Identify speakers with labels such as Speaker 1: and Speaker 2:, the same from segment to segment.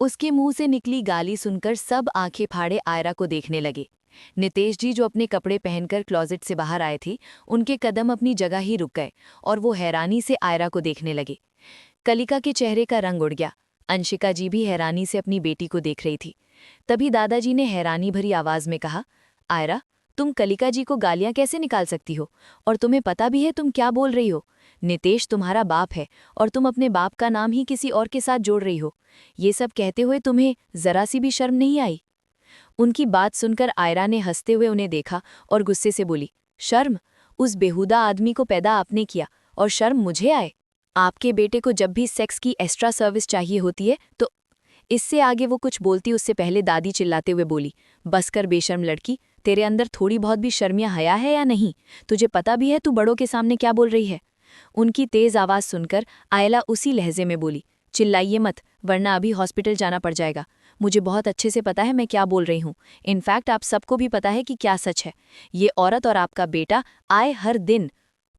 Speaker 1: उसके मुंह से निकली गाली सुनकर सब आंखें फाड़े आयरा को देखने लगे। नितेश जी जो अपने कपड़े पहनकर क्लोजेट से बाहर आए थे, उनके कदम अपनी जगह ही रुक गए और वो हैरानी से आयरा को देखने लगे। कलिका के चेहरे का रंग उड़ गया। अंशिका जी भी हैरानी से अपनी बेटी को देख रही थी। तभी दादाजी ने हैरानी भरी आवाज में कहा, आयरा, तुम कलिका जी को गालियां कैसे निकाल सकती हो? और तुम्हें पता भी है तुम क्या बोल रही हो? नितेश तुम्हारा बाप है और तुम अपने बाप का नाम ही किसी और के साथ जोड़ रही हो। ये सब कहते हुए तुम्हें जरा सी भी शर्म नहीं आई? उनकी बात सुनकर आयरा ने हंसते हुए उन्हें देखा और गुस्से से बोली, शर्म? उस बेहुदा आदमी को पैदा आपने किया और शर्म मुझे आए? आपके बेटे को जब भी सेक्स की एक्स्ट्रा सर्विस चाहिए होती है तो। इससे आगे वो कुछ बोलती उससे पहले दादी चिल्लाते हुए बोली, बस कर बेशर्म लड़की, तेरे अंदर थोड़ी बहुत भी शर्म या हया है या नहीं? तुझे पता भी है तू बड़ों के सामने क्या बोल रही है? उनकी तेज आवाज सुनकर आयला उसी लहजे में बोली, चिल्लाइए मत, वरना अभी हॉस्पिटल जाना पड़ जाएगा। मुझे बहुत अच्छे से पता है मैं क्या बोल रही हूँ। इनफैक्ट आप सबको भी पता है कि क्या सच है। ये औरत और आपका बेटा आए हर दिन।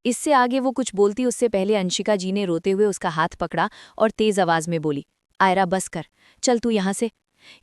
Speaker 1: इससे आगे वो कुछ बोलती उससे पहले अंशिका जी ने रोते हुए उसका हाथ पकड़ा और तेज आवाज में बोली, आयरा बस कर, चल तू यहाँ से।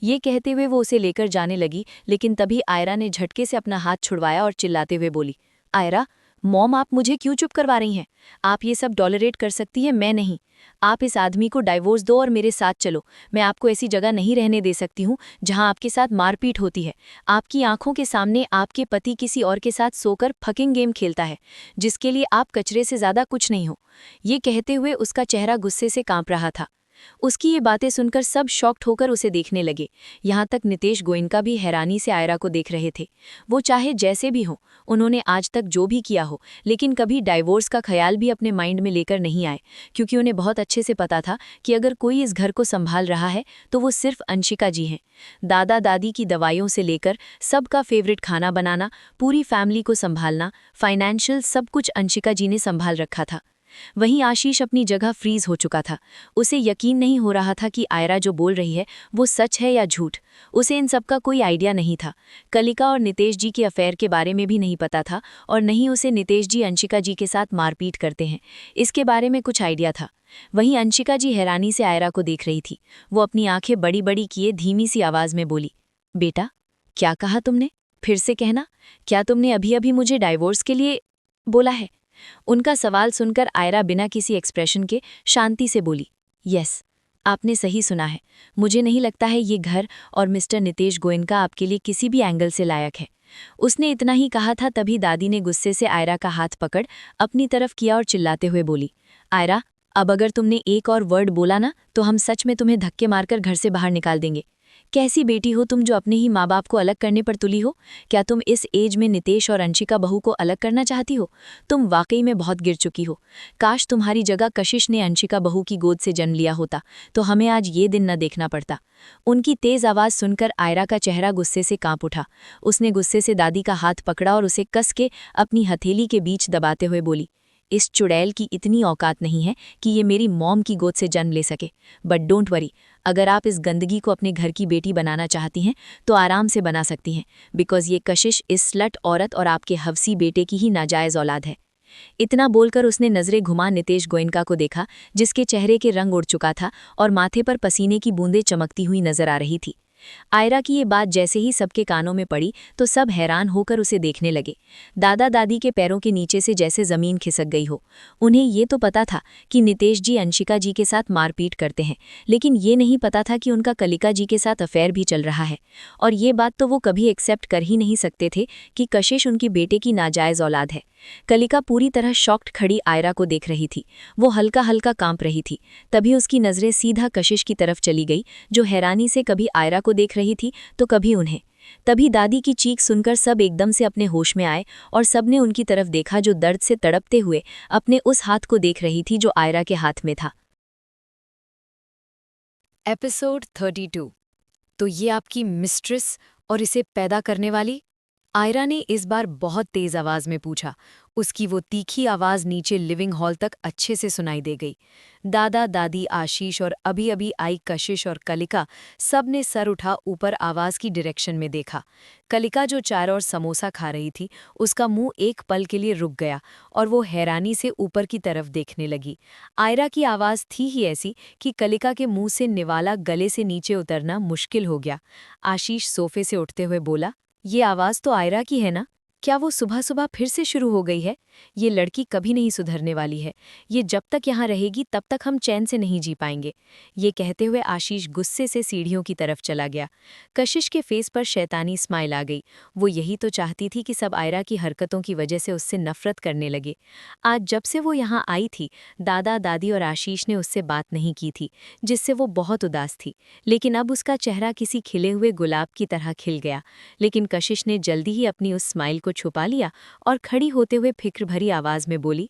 Speaker 1: ये कहते हुए वो उसे लेकर जाने लगी, लेकिन तभी आयरा ने झटके से अपना हाथ छुड़वाया और चिल्लाते हुए बोली, आयरा, मॉम आप मुझे क्यों चुप करवा रही हैं? आप ये सब टॉलरेट कर सकती हैं, मैं नहीं। आप इस आदमी को डाइवोर्स दो और मेरे साथ चलो। मैं आपको ऐसी जगह नहीं रहने दे सकती हूँ जहाँ आपके साथ मारपीट होती है। आपकी आंखों के सामने आपके पति किसी और के साथ सोकर फकिंग गेम खेलता है, जिसके लिए आप कचरे से ज्यादा कुछ नहीं हो। ये कहते हुए उसका चेहरा गुस्से से कांप रहा था। उसकी ये बातें सुनकर सब शॉक्ड होकर उसे देखने लगे। यहाँ तक नितेश गोयनका भी हैरानी से आयरा को देख रहे थे। वो चाहे जैसे भी हो, उन्होंने आज तक जो भी किया हो, लेकिन कभी डाइवोर्स का ख्याल भी अपने माइंड में लेकर नहीं आए, क्योंकि उन्हें बहुत अच्छे से पता था कि अगर कोई इस घर को संभाल रहा है तो वो सिर्फ अंशिका जी हैं। दादा दादी की दवाइयों से लेकर सबका फेवरेट खाना बनाना, पूरी फैमिली को संभालना, फाइनेंशियल सब कुछ अंशिका जी ने संभाल रखा था। वहीं आशीष अपनी जगह फ्रीज हो चुका था। उसे यकीन नहीं हो रहा था कि आयरा जो बोल रही है वो सच है या झूठ। उसे इन सब का कोई आइडिया नहीं था। कलिका और नितेश जी के अफेयर के बारे में भी नहीं पता था, और नहीं उसे नितेश जी अंशिका जी के साथ मारपीट करते हैं, इसके बारे में कुछ आइडिया था। वहीं अंशिका जी हैरानी से आयरा को देख रही थी। वो अपनी आंखें बड़ी बड़ी किए धीमी सी आवाज में बोली, बेटा, क्या कहा तुमने? फिर से कहना। क्या तुमने अभी अभी मुझे डाइवोर्स के लिए बोला है? उनका सवाल सुनकर आयरा बिना किसी एक्सप्रेशन के शांति से बोली, यस, आपने सही सुना है। मुझे नहीं लगता है ये घर और मिस्टर नितेश गोयनका आपके लिए किसी भी एंगल से लायक है। उसने इतना ही कहा था तभी दादी ने गुस्से से आयरा का हाथ पकड़ अपनी तरफ किया और चिल्लाते हुए बोली, आयरा, अब अगर तुमने एक और वर्ड बोला ना तो हम सच में तुम्हें धक्के मारकर घर से बाहर निकाल देंगे। कैसी बेटी हो तुम जो अपने ही माँ बाप को अलग करने पर तुली हो? क्या तुम इस एज में नितेश और अंशिका बहू को अलग करना चाहती हो? तुम वाकई में बहुत गिर चुकी हो। काश तुम्हारी जगह कशिश ने अंशिका बहू की गोद से जन्म लिया होता तो हमें आज ये दिन न देखना पड़ता। उनकी तेज आवाज सुनकर आयरा का चेहरा गुस्से से कांप उठा। उसने गुस्से से दादी का हाथ पकड़ा और उसे कस के अपनी हथेली के बीच दबाते हुए बोली, इस चुड़ैल की इतनी औकात नहीं है कि ये मेरी मॉम की गोद से जन्म ले सके। बट डोंट वरी, अगर आप इस गंदगी को अपने घर की बेटी बनाना चाहती हैं तो आराम से बना सकती हैं, बिकॉज ये कशिश इस स्लट औरत और आपके हवसी बेटे की ही नाजायज औलाद है। इतना बोलकर उसने नजरें घुमा नितेश गोयनका को देखा, जिसके चेहरे के रंग उड़ चुका था और माथे पर पसीने की बूंदें चमकती हुई नजर आ रही थी। आयरा की ये बात जैसे ही सबके कानों में पड़ी तो सब हैरान होकर उसे देखने लगे। दादा दादी के पैरों के नीचे से जैसे जमीन खिसक गई हो। उन्हें ये तो पता था कि नितेश जी अंशिका जी के साथ मारपीट करते हैं, लेकिन ये नहीं पता था कि उनका कलिका जी के साथ अफेयर भी चल रहा है। और ये बात तो वो कभी एक्सेप्ट कर ही नहीं सकते थे कि कशिश उनकी बेटे की नाजायज औलाद है। कलिका पूरी तरह शॉक्ड खड़ी आयरा को देख रही थी। वो हल्का हल्का कांप रही थी। तभी उसकी नजरें सीधा कशिश की तरफ चली गई, जो हैरानी से कभी आयरा को देख रही थी तो कभी उन्हें। तभी दादी की चीख सुनकर सब एकदम से अपने होश में आए और सबने उनकी तरफ देखा, जो दर्द से तड़पते हुए अपने उस हाथ को देख रही थी जो आयरा के हाथ में था। एपिसोड 32। तो ये आपकी मिस्ट्रेस और इसे पैदा करने वाली? आयरा ने इस बार बहुत तेज आवाज में पूछा। उसकी वो तीखी आवाज नीचे लिविंग हॉल तक अच्छे से सुनाई दे गई। दादा दादी, आशीष और अभी अभी आई कशिश और कलिका सब ने सर उठा ऊपर आवाज की डायरेक्शन में देखा। कलिका जो चाय और समोसा खा रही थी, उसका मुंह एक पल के लिए रुक गया और वो हैरानी से ऊपर की तरफ देखने लगी। आयरा की आवाज थी ही ऐसी कि कलिका के मुंह से निवाला गले से नीचे उतरना मुश्किल हो गया। आशीष सोफे से उठते हुए बोला, ये आवाज तो आयरा की है ना? क्या वो सुबह सुबह फिर से शुरू हो गई है? ये लड़की कभी नहीं सुधरने वाली है। ये जब तक यहाँ रहेगी तब तक हम चैन से नहीं जी पाएंगे। ये कहते हुए आशीष गुस्से से सीढ़ियों की तरफ चला गया। कशिश के फेस पर शैतानी स्माइल आ गई। वो यही तो चाहती थी कि सब आयरा की हरकतों की वजह से उससे नफरत करने लगे। आज जब से वो यहाँ आई थी, दादा दादी और आशीष ने उससे बात नहीं की थी, जिससे वो बहुत उदास थी। लेकिन अब उसका चेहरा किसी खिले हुए गुलाब की तरह खिल गया। लेकिन कशिश ने जल्दी ही अपनी उस स्माइल को छुपा लिया और खड़ी होते हुए फिक्र भरी आवाज में बोली,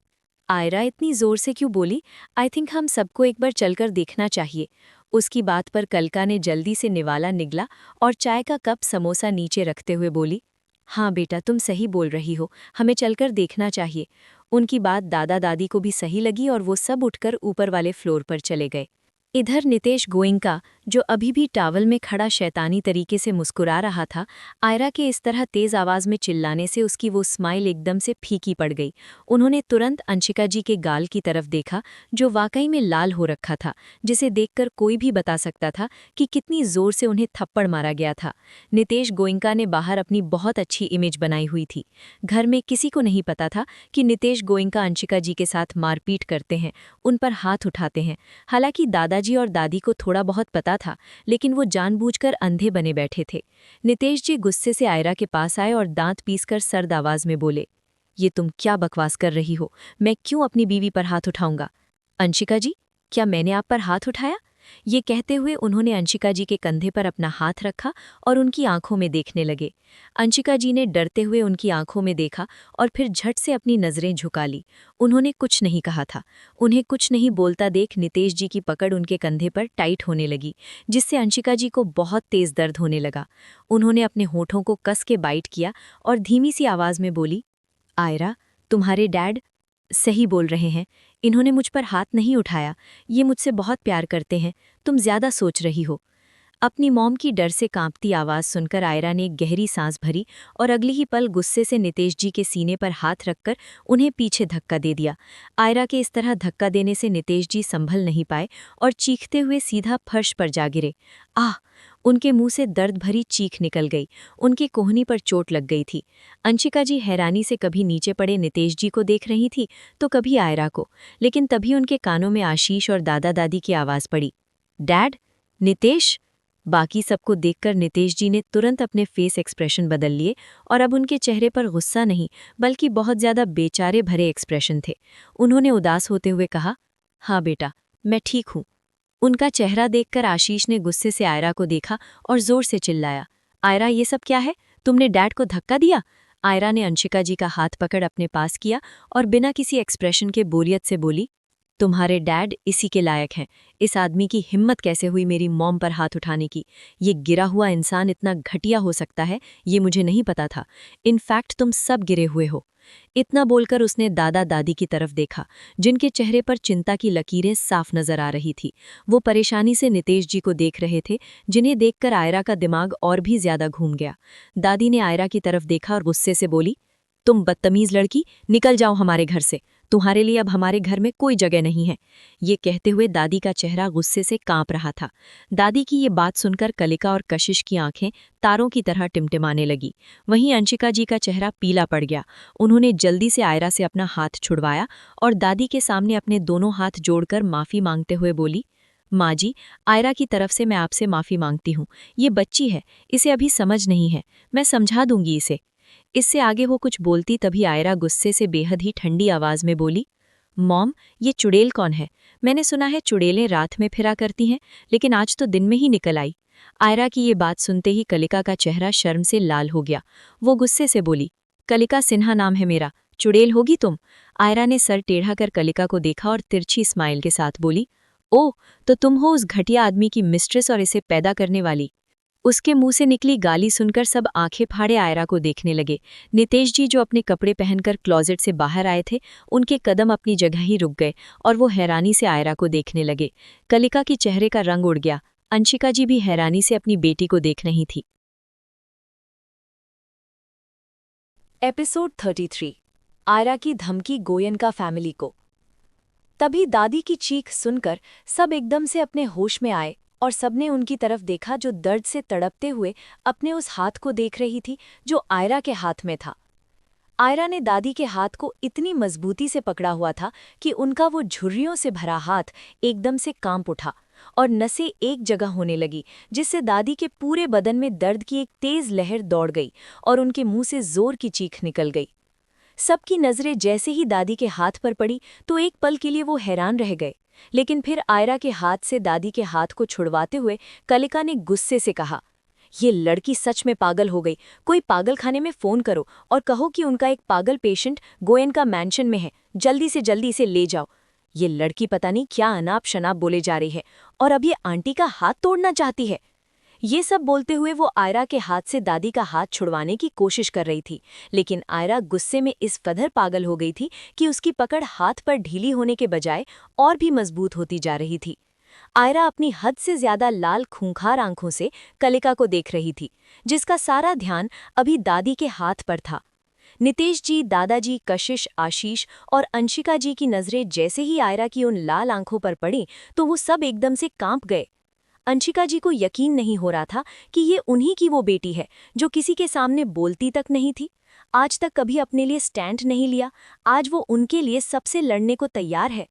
Speaker 1: आयरा इतनी जोर से क्यों बोली? आई थिंक हम सबको एक बार चलकर देखना चाहिए। उसकी बात पर कलका ने जल्दी से निवाला निगला और चाय का कप समोसा नीचे रखते हुए बोली, हाँ बेटा, तुम सही बोल रही हो, हमें चलकर देखना चाहिए। उनकी बात दादा दादी को भी सही लगी और वो सब उठकर ऊपर वाले फ्लोर पर चले गए। इधर नितेश गोइंका, जो अभी भी टावल में खड़ा शैतानी तरीके से मुस्कुरा रहा था, आयरा के इस तरह तेज आवाज में चिल्लाने से उसकी वो स्माइल एकदम से फीकी पड़ गई। उन्होंने तुरंत अंशिका जी के गाल की तरफ देखा, जो वाकई में लाल हो रखा था, जिसे देखकर कोई भी बता सकता था कि कितनी जोर से उन्हें थप्पड़ मारा गया था। नितेश गोइंका ने बाहर अपनी बहुत अच्छी इमेज बनाई हुई थी। घर में किसी को नहीं पता था कि नितेश गोइंका अंशिका जी के साथ मारपीट करते हैं, उन पर हाथ उठाते हैं। हालांकि दादाजी और दादी को थोड़ा बहुत पता था, लेकिन वो जानबूझकर अंधे बने बैठे थे। नितेश जी गुस्से से आयरा के पास आए और दांत पीसकर सर्द आवाज में बोले, ये तुम क्या बकवास कर रही हो? मैं क्यों अपनी बीवी पर हाथ उठाऊंगा? अंशिका जी, क्या मैंने आप पर हाथ उठाया? ये कहते हुए उन्होंने अंशिका जी के कंधे पर अपना हाथ रखा और उनकी आंखों में देखने लगे। अंशिका जी ने डरते हुए उनकी आंखों में देखा और फिर झट से अपनी नजरें झुका ली। उन्होंने कुछ नहीं कहा था। उन्हें कुछ नहीं बोलता देख नितेश जी की पकड़ उनके कंधे पर टाइट होने लगी, जिससे अंशिका जी को बहुत तेज दर्द होने लगा। उन्होंने अपने होठों को कस के बाइट किया और धीमी सी आवाज में बोली, आयरा, तुम्हारे डैड सही बोल रहे हैं। इन्होंने मुझ पर हाथ नहीं उठाया। ये मुझसे बहुत प्यार करते हैं। तुम ज्यादा सोच रही हो। अपनी मॉम की डर से कांपती आवाज सुनकर आयरा ने एक गहरी सांस भरी और अगली ही पल गुस्से से नितेश जी के सीने पर हाथ रखकर उन्हें पीछे धक्का दे दिया। आयरा के इस तरह धक्का देने से नितेश जी संभल नहीं पाए और चीखते हुए सीधा फर्श पर जा गिरे। आह! उनके मुंह से दर्द भरी चीख निकल गई। उनकी कोहनी पर चोट लग गई थी। अंशिका जी हैरानी से कभी नीचे पड़े नितेश जी को देख रही थी तो कभी आयरा को, लेकिन तभी उनके कानों में आशीष और दादा दादी की आवाज पड़ी, डैड, नितेश। बाकी सबको देखकर नितेश जी ने तुरंत अपने फेस एक्सप्रेशन बदल लिए और अब उनके चेहरे पर गुस्सा नहीं बल्कि बहुत ज्यादा बेचारे भरे एक्सप्रेशन थे। उन्होंने उदास होते हुए कहा, हाँ बेटा, मैं ठीक हूँ। उनका चेहरा देखकर आशीष ने गुस्से से आयरा को देखा और जोर से चिल्लाया, आयरा, ये सब क्या है? तुमने डैड को धक्का दिया? आयरा ने अंशिका जी का हाथ पकड़ अपने पास किया और बिना किसी एक्सप्रेशन के बोरियत से बोली, तुम्हारे डैड इसी के लायक हैं। इस आदमी की हिम्मत कैसे हुई मेरी मॉम पर हाथ उठाने की? ये गिरा हुआ इंसान इतना घटिया हो सकता है, ये मुझे नहीं पता था। इनफैक्ट तुम सब गिरे हुए हो। इतना बोलकर उसने दादा दादी की तरफ देखा, जिनके चेहरे पर चिंता की लकीरें साफ नजर आ रही थी। वो परेशानी से नितेश जी को देख रहे थे, जिन्हें देखकर आयरा का दिमाग और भी ज्यादा घूम गया। दादी ने आयरा की तरफ देखा और गुस्से से बोली, तुम बदतमीज लड़की, निकल जाओ हमारे घर से। तुम्हारे लिए अब हमारे घर में कोई जगह नहीं है। ये कहते हुए दादी का चेहरा गुस्से से कांप रहा था। दादी की ये बात सुनकर कलिका और कशिश की आंखें तारों की तरह टिमटिमाने लगी। वहीं अंशिका जी का चेहरा पीला पड़ गया। उन्होंने जल्दी से आयरा से अपना हाथ छुड़वाया और दादी के सामने अपने दोनों हाथ जोड़कर माफी मांगते हुए बोली, माँ जी, आयरा की तरफ से मैं आपसे माफी मांगती हूँ। ये बच्ची है, इसे अभी समझ नहीं है, मैं समझा दूंगी इसे। इससे आगे वो कुछ बोलती तभी आयरा गुस्से से बेहद ही ठंडी आवाज में बोली, मॉम, ये चुड़ैल कौन है? मैंने सुना है चुड़ैलें रात में फिरा करती हैं, लेकिन आज तो दिन में ही निकल आई। आयरा की ये बात सुनते ही कलिका का चेहरा शर्म से लाल हो गया। वो गुस्से से बोली, कलिका सिन्हा नाम है मेरा, चुड़ैल होगी तुम? आयरा ने सर टेढ़ा कर कलिका को देखा और तिरछी स्माइल के साथ बोली, ओह, तो तुम हो उस घटिया आदमी की मिस्ट्रेस और इसे पैदा करने वाली।
Speaker 2: उसके मुंह से निकली गाली सुनकर सब आंखें फाड़े आयरा को देखने लगे। नितेश जी जो अपने कपड़े पहनकर क्लोजेट से बाहर आए थे, उनके कदम अपनी जगह ही रुक गए और वो हैरानी से आयरा को देखने लगे। कलिका की चेहरे का रंग उड़ गया। अंशिका जी भी हैरानी से अपनी बेटी को देख रही थी।
Speaker 1: एपिसोड 33 आयरा की धमकी गोयनका फैमिली को। तभी दादी की चीख सुनकर सब एकदम से अपने होश में आए और सबने उनकी तरफ देखा जो दर्द से तड़पते हुए अपने उस हाथ को देख रही थी जो आयरा के हाथ में था। आयरा ने दादी के हाथ को इतनी मजबूती से पकड़ा हुआ था कि उनका वो झुर्रियों से भरा हाथ एकदम से कांप उठा और नसें एक जगह होने लगी, जिससे दादी के पूरे बदन में दर्द की एक तेज लहर दौड़ गई और उनके मुंह से जोर की चीख निकल गई। सबकी नजरें जैसे ही दादी के हाथ पर पड़ी तो एक पल के लिए वो हैरान रह गए, लेकिन फिर आयरा के हाथ से दादी के हाथ को छुड़वाते हुए कलिका ने गुस्से से कहा, ये लड़की सच में पागल हो गई। कोई पागल खाने में फोन करो और कहो कि उनका एक पागल पेशेंट गोयनका मैंशन में है, जल्दी से जल्दी इसे ले जाओ। ये लड़की पता नहीं क्या अनाप शनाप बोले जा रही है और अब ये आंटी का हाथ तोड़ना चाहती है। ये सब बोलते हुए वो आयरा के हाथ से दादी का हाथ छुड़वाने की कोशिश कर रही थी, लेकिन आयरा गुस्से में इस कदर पागल हो गई थी कि उसकी पकड़ हाथ पर ढीली होने के बजाय और भी मजबूत होती जा रही थी। आयरा अपनी हद से ज्यादा लाल खूंखार आंखों से कलिका को देख रही थी, जिसका सारा ध्यान अभी दादी के हाथ पर था। नितेश जी, दादाजी, कशिश, आशीष और अंशिका जी की नजरें जैसे ही आयरा की उन लाल आंखों पर पड़ी तो वो सब एकदम से कांप गए। अंशिका जी को यकीन नहीं हो रहा था कि ये उन्हीं की वो बेटी है जो किसी के सामने बोलती तक नहीं थी, आज तक कभी अपने लिए स्टैंड नहीं लिया, आज वो उनके लिए सबसे लड़ने को तैयार है।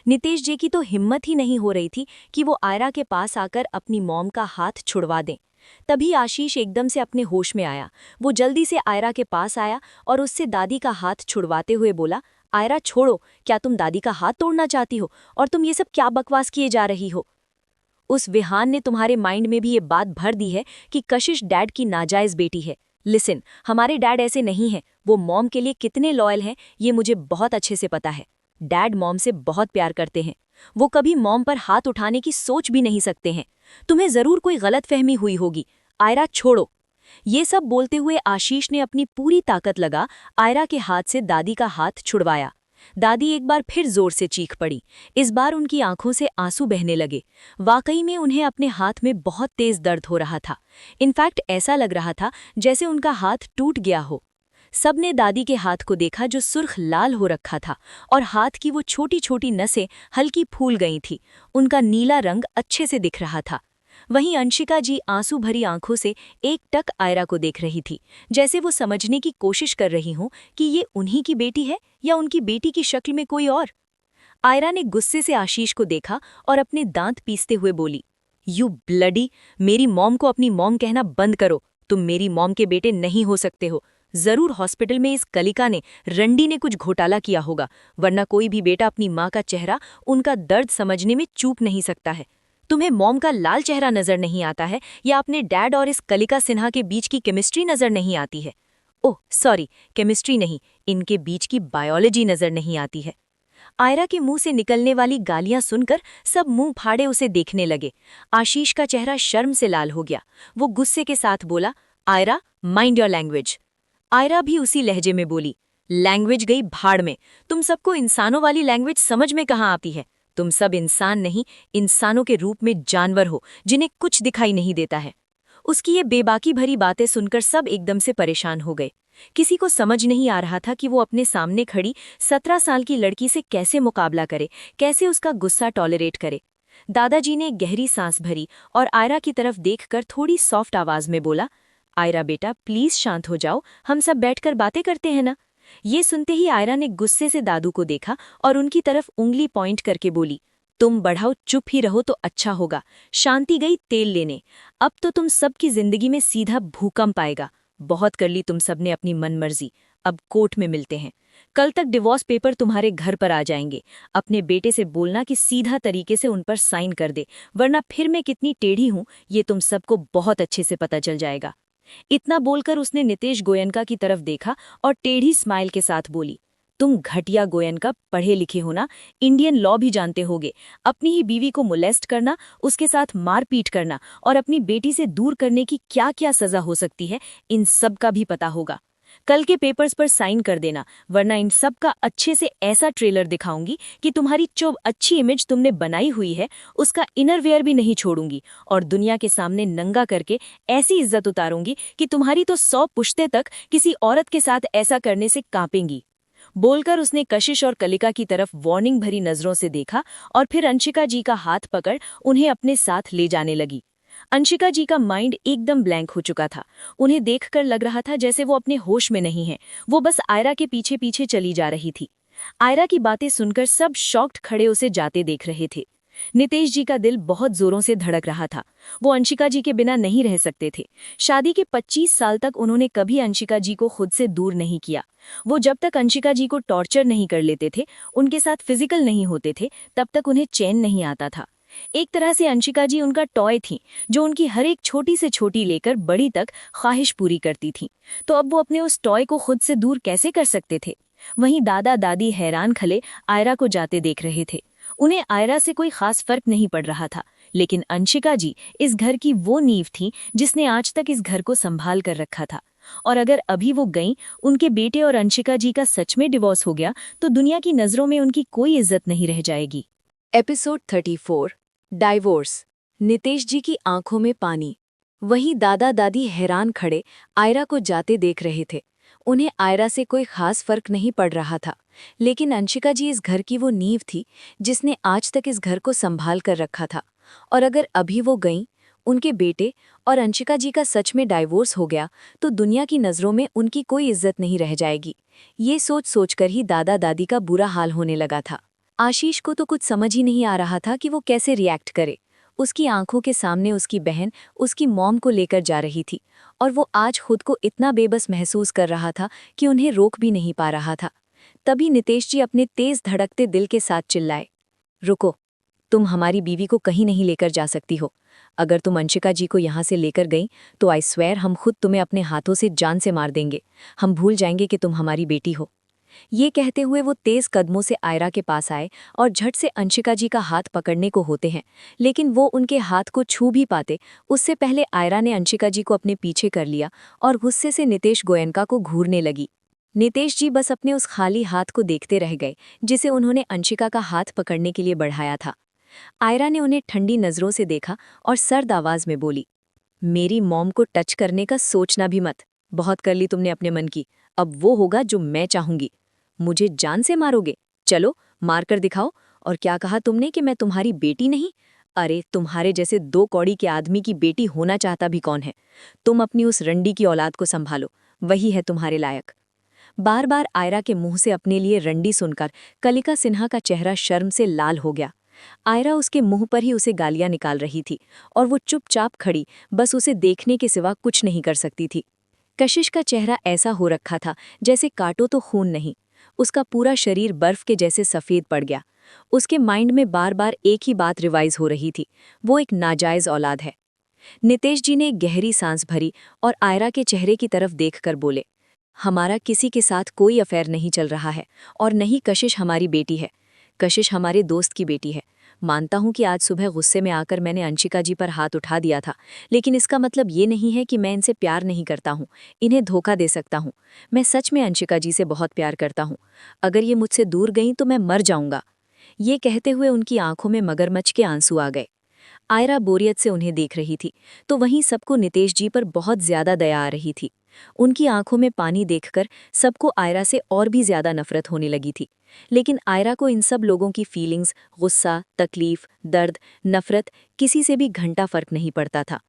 Speaker 1: नितेश जी की तो हिम्मत ही नहीं हो रही थी कि वो आयरा के पास आकर अपनी मॉम का हाथ छुड़वा दें। तभी आशीष एकदम से अपने होश में आया। वो जल्दी से आयरा के पास आया और उससे दादी का हाथ छुड़वाते हुए बोला, आयरा छोड़ो, क्या तुम दादी का हाथ तोड़ना चाहती हो? और तुम ये सब क्या बकवास किए जा रही हो? उस विहान ने तुम्हारे माइंड में भी ये बात भर दी है कि कशिश डैड की नाजायज बेटी है। लिसन, हमारे डैड ऐसे नहीं हैं। वो मॉम के लिए कितने लॉयल हैं ये मुझे बहुत अच्छे से पता है। डैड मॉम से बहुत प्यार करते हैं। वो कभी मॉम पर हाथ उठाने की सोच भी नहीं सकते हैं। तुम्हें जरूर कोई गलतफहमी हुई होगी। आयरा छोड़ो। ये सब बोलते हुए आशीष ने अपनी पूरी ताकत लगा आयरा के हाथ से दादी का हाथ छुड़वाया। दादी एक बार फिर जोर से चीख पड़ी। इस बार उनकी आंखों से आंसू बहने लगे। वाकई में उन्हें अपने हाथ में बहुत तेज दर्द हो रहा था। इनफैक्ट ऐसा लग रहा था जैसे उनका हाथ टूट गया हो। सबने दादी के हाथ को देखा जो सुर्ख लाल हो रखा था और हाथ की वो छोटी छोटी नसें हल्की फूल गई थी। उनका नीला रंग अच्छे से दिख रहा था। वहीं अंशिका जी आंसू भरी आंखों से एक टक आयरा को देख रही थी, जैसे वो समझने की कोशिश कर रही हूं कि ये उन्हीं की बेटी है या उनकी बेटी की शक्ल में कोई और। आयरा ने गुस्से से आशीष को देखा और अपने दांत पीसते हुए बोली, यू ब्लडी, मेरी मॉम को अपनी मॉम कहना बंद करो। तुम मेरी मॉम के बेटे नहीं हो सकते हो। जरूर हॉस्पिटल में इस कलिका ने, रंडी ने कुछ घोटाला किया होगा, वरना कोई भी बेटा अपनी माँ का चेहरा, उनका दर्द समझने में चूक नहीं सकता है। तुम्हें मॉम का लाल चेहरा नजर नहीं आता है या अपने डैड और इस कलिका सिन्हा के बीच की केमिस्ट्री नजर नहीं आती है? ओह सॉरी, केमिस्ट्री नहीं, इनके बीच की बायोलॉजी नजर नहीं आती है। आयरा के मुंह से निकलने वाली गालियां सुनकर सब मुंह फाड़े उसे देखने लगे। आशीष का चेहरा शर्म से लाल हो गया। वो गुस्से के साथ बोला, Aira, mind your language. Aira भी उसी लहजे में बोली, लैंग्वेज गई भाड़ में। तुम सबको इंसानों वाली लैंग्वेज समझ में कहाँ आती है? तुम सब इंसान नहीं, इंसानों के रूप में जानवर हो जिन्हें कुछ दिखाई नहीं देता है। उसकी ये बेबाकी भरी बातें सुनकर सब एकदम से परेशान हो गए। किसी को समझ नहीं आ रहा था कि वो अपने सामने खड़ी 17 साल की लड़की से कैसे मुकाबला करे, कैसे उसका गुस्सा टॉलरेट करे। दादाजी ने गहरी सांस भरी और आयरा की तरफ देखकर थोड़ी सॉफ्ट आवाज में बोला, आयरा बेटा प्लीज शांत हो जाओ, हम सब बैठकर बातें करते हैं ना। ये सुनते ही आयरा ने गुस्से से दादू को देखा और उनकी तरफ उंगली पॉइंट करके बोली, तुम बढ़ाओ, चुप ही रहो तो अच्छा होगा। शांति गई तेल लेने। अब तो तुम सबकी जिंदगी में सीधा भूकंप आएगा। बहुत कर ली तुम सबने अपनी मनमर्जी। अब कोर्ट में मिलते हैं। कल तक डिवोर्स पेपर तुम्हारे घर पर आ जाएंगे। अपने बेटे से बोलना कि सीधा तरीके से उन पर साइन कर दे, वरना फिर मैं कितनी टेढ़ी हूं ये तुम सबको बहुत अच्छे से पता चल जाएगा। इतना बोलकर उसने नितेश गोयनका की तरफ देखा और टेढ़ी स्माइल के साथ बोली,
Speaker 2: तुम घटिया गोयनका पढ़े लिखे हो ना, इंडियन लॉ भी जानते होगे। अपनी ही बीवी को मोलेस्ट करना, उसके साथ मारपीट करना और अपनी बेटी से दूर करने की क्या क्या सजा हो सकती है, इन सब का भी पता होगा। कल के पेपर्स पर साइन कर देना, वरना इन सब का अच्छे से ऐसा ट्रेलर दिखाऊंगी कि तुम्हारी जो अच्छी इमेज तुमने बनाई हुई है उसका इनरवेयर भी नहीं छोड़ूंगी और दुनिया के सामने नंगा करके ऐसी इज्जत उतारूंगी कि तुम्हारी तो 100 पुश्ते तक किसी औरत के साथ ऐसा करने से कांपेंगी। बोलकर उसने कशिश और कलिका की तरफ वार्निंग भरी नजरों से देखा और फिर अंशिका जी का हाथ पकड़ उन्हें अपने साथ ले जाने लगी। अंशिका जी का माइंड एकदम ब्लैंक हो चुका था। उन्हें देखकर लग रहा था जैसे वो अपने होश में नहीं है, वो बस आयरा के पीछे पीछे चली जा रही थी। आयरा की बातें सुनकर सब शॉक्ड खड़े उसे जाते देख रहे थे। नितेश जी का दिल बहुत जोरों से धड़क रहा था। वो अंशिका जी के बिना नहीं रह सकते थे। शादी के 25 साल तक उन्होंने कभी अंशिका जी को खुद से दूर नहीं किया। वो जब तक अंशिका जी को टॉर्चर नहीं कर लेते थे, उनके साथ फिजिकल नहीं होते थे, तब तक उन्हें चैन नहीं आता था। एक तरह से अंशिका जी उनका टॉय थी, जो उनकी हर एक छोटी से छोटी लेकर बड़ी तक ख्वाहिश पूरी करती थी। तो अब वो अपने उस टॉय को खुद से दूर कैसे कर सकते थे? वहीं दादा दादी हैरान खले आयरा को जाते देख रहे थे। उन्हें आयरा से कोई खास फर्क नहीं पड़ रहा था, लेकिन अंशिका जी इस घर की वो नींव थी जिसने आज तक इस घर को संभाल कर रखा था। और अगर अभी वो गईं, उनके बेटे और अंशिका जी का सच में डिवोर्स हो गया, तो दुनिया की नजरों में उनकी कोई इज्जत नहीं रह जाएगी।
Speaker 1: Episode 34 divorce. नितेश जी की आंखों में पानी। वहीं दादा दादी हैरान खड़े आयरा को जाते देख रहे थे। उन्हें आयरा से कोई खास फर्क नहीं पड़ रहा था, लेकिन अंशिका जी इस घर की वो नींव थी जिसने आज तक इस घर को संभाल कर रखा था। और अगर अभी वो गईं, उनके बेटे और अंशिका जी का सच में डाइवोर्स हो गया, तो दुनिया की नज़रों में उनकी कोई इज्जत नहीं रह जाएगी। ये सोच सोचकर ही दादा दादी का बुरा हाल होने लगा था। आशीष को तो कुछ समझ ही नहीं आ रहा था कि वो कैसे रिएक्ट करे। उसकी आंखों के सामने उसकी बहन उसकी मॉम को लेकर जा रही थी और वो आज खुद को इतना बेबस महसूस कर रहा था कि उन्हें रोक भी नहीं पा रहा था। तभी नितेश जी अपने तेज धड़कते दिल के साथ चिल्लाए, रुको, तुम हमारी बीवी को कहीं नहीं लेकर जा सकती हो। अगर तुम अंशिका जी को यहाँ से लेकर गई तो आई स्वेयर हम खुद तुम्हें अपने हाथों से जान से मार देंगे। हम भूल जाएंगे कि तुम हमारी बेटी हो। ये कहते हुए वो तेज कदमों से आयरा के पास आए और झट से अंशिका जी का हाथ पकड़ने को होते हैं, लेकिन वो उनके हाथ को छू भी पाते उससे पहले आयरा ने अंशिका जी को अपने पीछे कर लिया और गुस्से से नितेश गोयनका को घूरने लगी। नितेश जी बस अपने उस खाली हाथ को देखते रह गए जिसे उन्होंने अंशिका का हाथ पकड़ने के लिए बढ़ाया था। आयरा ने उन्हें ठंडी नजरों से देखा और सर्द आवाज में बोली, मेरी मॉम को टच करने का सोचना भी मत। बहुत कर ली तुमने अपने मन की, अब वो होगा जो मैं चाहूंगी। मुझे जान से मारोगे? चलो मार कर दिखाओ। और क्या कहा तुमने कि मैं तुम्हारी बेटी नहीं? अरे तुम्हारे जैसे 2 कौड़ी के आदमी की बेटी होना चाहता भी कौन है? तुम अपनी उस रंडी की औलाद को संभालो, वही है तुम्हारे लायक। बार बार आयरा के मुंह से अपने लिए रंडी सुनकर कलिका सिन्हा का चेहरा शर्म से लाल हो गया। आयरा उसके मुंह पर ही उसे गालियां निकाल रही थी और वो चुपचाप खड़ी बस उसे देखने के सिवा कुछ नहीं कर सकती थी। कशिश का चेहरा ऐसा हो रखा था जैसे काटो तो खून नहीं। उसका पूरा शरीर बर्फ के जैसे सफ़ेद पड़ गया। उसके माइंड में बार बार एक ही बात रिवाइज हो रही थी, वो एक नाजायज़ औलाद है। नितेश जी ने एक गहरी सांस भरी और आयरा के चेहरे की तरफ देखकर बोले, हमारा किसी के साथ कोई अफेयर नहीं चल रहा है और नहीं कशिश हमारी बेटी है। कशिश हमारे दोस्त की बेटी है। मानता हूं कि आज सुबह गुस्से में आकर मैंने अंशिका जी पर हाथ उठा दिया था, लेकिन इसका मतलब ये नहीं है कि मैं इनसे प्यार नहीं करता हूं, इन्हें धोखा दे सकता हूं। मैं सच में अंशिका जी से बहुत प्यार करता हूं। अगर ये मुझसे दूर गईं तो मैं मर जाऊंगा। ये कहते हुए उनकी आंखों में मगरमच्छ के आंसू आ गए। आयरा बोरियत से उन्हें देख रही थी, तो वहीं सबको नितेश जी पर बहुत ज्यादा दया आ रही थी। उनकी आंखों में पानी देखकर सबको आयरा से और भी ज्यादा नफरत होने लगी थी। लेकिन आयरा को इन सब लोगों की फीलिंग्स, गुस्सा, तकलीफ, दर्द, नफरत किसी से भी घंटा फर्क नहीं पड़ता था।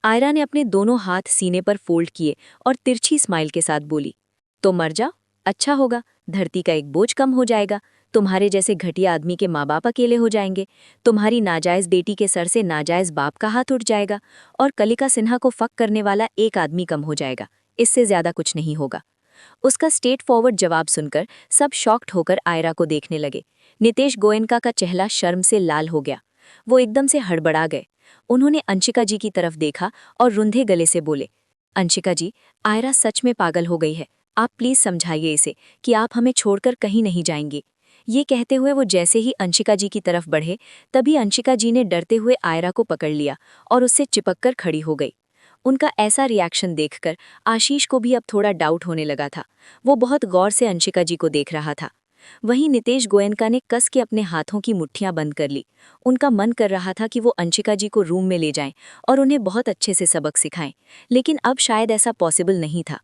Speaker 1: आयरा ने अपने दोनों हाथ सीने पर फोल्ड किए और तिरछी स्माइल के साथ बोली, तो मर जा, अच्छा होगा, धरती का एक बोझ कम हो जाएगा। तुम्हारे जैसे घटिया आदमी के माँ बाप अकेले हो जाएंगे। तुम्हारी नाजायज बेटी के सर से नाजायज बाप का हाथ उठ जाएगा और कलिका सिन्हा को फक करने वाला एक आदमी कम हो जाएगा। इससे ज्यादा कुछ नहीं होगा। उसका स्ट्रेट फॉरवर्ड जवाब सुनकर सब शॉक्ड होकर आयरा को देखने लगे। नितेश गोयनका का चेहरा शर्म से लाल हो गया। वो एकदम से हड़बड़ा गए। उन्होंने अंशिका जी की तरफ देखा और रुंधे गले से बोले, अंशिका जी, आयरा सच में पागल हो गई है।
Speaker 2: आप प्लीज समझाइए इसे कि आप हमें छोड़कर कहीं नहीं जाएंगे। ये कहते हुए वो जैसे ही अंशिका जी की तरफ बढ़े, तभी अंशिका जी ने डरते हुए आयरा को पकड़ लिया और उससे चिपककर खड़ी हो गई। उनका ऐसा रिएक्शन देखकर आशीष को भी अब थोड़ा डाउट होने लगा था। वो बहुत गौर से अंशिका जी को देख रहा था। वहीं नितेश गोयनका ने कस के अपने हाथों की मुट्ठियां बंद कर ली। उनका मन कर रहा था कि वो अंशिका जी को रूम में ले जाएं और उन्हें बहुत अच्छे से सबक सिखाएं, लेकिन अब शायद ऐसा पॉसिबल नहीं था।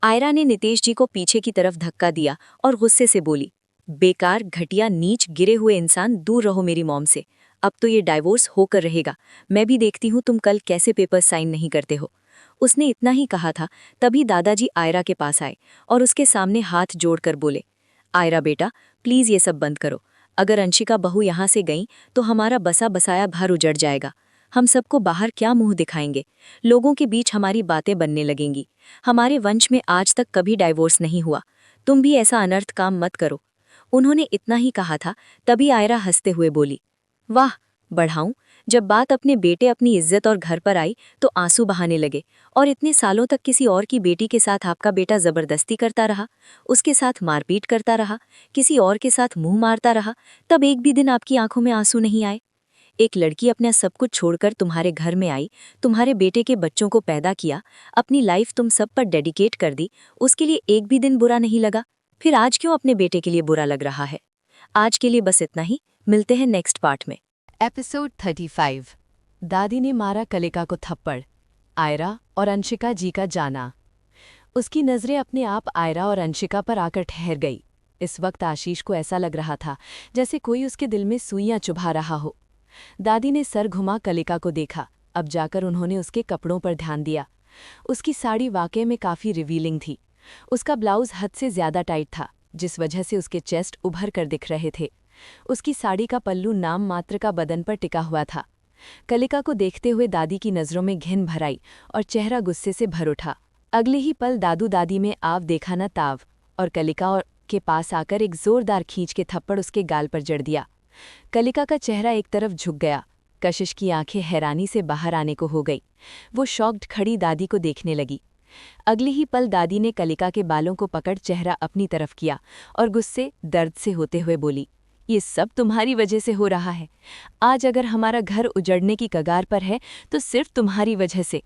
Speaker 2: आयरा ने नितेश जी को पीछे की तरफ धक्का दिया और गुस्से से बोली, बेकार, घटिया, नीच, गिरे हुए इंसान, दूर रहो मेरी मॉम से। अब तो ये डाइवोर्स होकर रहेगा। मैं भी देखती हूँ तुम कल कैसे पेपर साइन नहीं करते हो। उसने इतना ही कहा था, तभी दादाजी आयरा के पास आए और उसके सामने हाथ जोड़कर बोले, आयरा बेटा, प्लीज ये सब बंद करो। अगर अंशिका बहू यहाँ से गई तो हमारा बसा बसाया घर उजड़ जाएगा। हम सबको बाहर क्या मुंह दिखाएंगे? लोगों के बीच हमारी बातें बनने लगेंगी। हमारे वंश में आज तक कभी डाइवोर्स नहीं हुआ। तुम भी ऐसा अनर्थ काम मत करो। उन्होंने इतना ही कहा था, तभी आयरा हंसते हुए बोली, वाह बढ़ाऊं, जब बात अपने बेटे, अपनी इज्जत और घर पर आई तो आंसू बहाने लगे। और इतने सालों तक किसी और की बेटी के साथ आपका बेटा जबरदस्ती करता रहा, उसके साथ मारपीट करता रहा, किसी और के साथ मुंह मारता रहा, तब एक भी दिन आपकी आंखों में आंसू नहीं आए? एक लड़की अपना सब कुछ छोड़कर तुम्हारे घर में आई, तुम्हारे बेटे के बच्चों को पैदा किया, अपनी लाइफ तुम सब पर डेडिकेट कर दी, उसके लिए एक भी दिन बुरा नहीं लगा? फिर आज क्यों अपने बेटे के लिए बुरा लग रहा है? आज के लिए बस इतना ही। मिलते हैं नेक्स्ट पार्ट में।
Speaker 1: एपिसोड 35। दादी ने मारा कलिका को थप्पड़। आयरा और अंशिका जी का जाना। उसकी नज़रें अपने आप आयरा और अंशिका पर आकर ठहर गई। इस वक्त आशीष को ऐसा लग रहा था जैसे कोई उसके दिल में सुइयां चुभा रहा हो। दादी ने सर घुमा कलिका को देखा। अब जाकर उन्होंने उसके कपड़ों पर ध्यान दिया। उसकी साड़ी वाकई में काफ़ी रिवीलिंग थी। उसका ब्लाउज हद से ज़्यादा टाइट था, जिस वजह से उसके चेस्ट उभर कर दिख रहे थे। उसकी साड़ी का पल्लू नाम मात्र का बदन पर टिका हुआ था। कलिका को देखते हुए दादी की नज़रों में घिन भर आई और चेहरा गुस्से से भर उठा। अगले ही पल दादू दादी में आव देखा न ताव और कलिका और के पास आकर एक जोरदार खींच के थप्पड़ उसके गाल पर जड़ दिया। कलिका का चेहरा एक तरफ झुक गया। कशिश की आंखें हैरानी से बाहर आने को हो गई। वो शॉक्ड खड़ी दादी को देखने लगी। अगले ही पल दादी ने कलिका के बालों को पकड़ चेहरा अपनी तरफ किया और गुस्से दर्द से होते हुए बोली, ये सब तुम्हारी वजह से हो रहा है। आज अगर हमारा घर उजड़ने की कगार पर है तो सिर्फ तुम्हारी वजह से।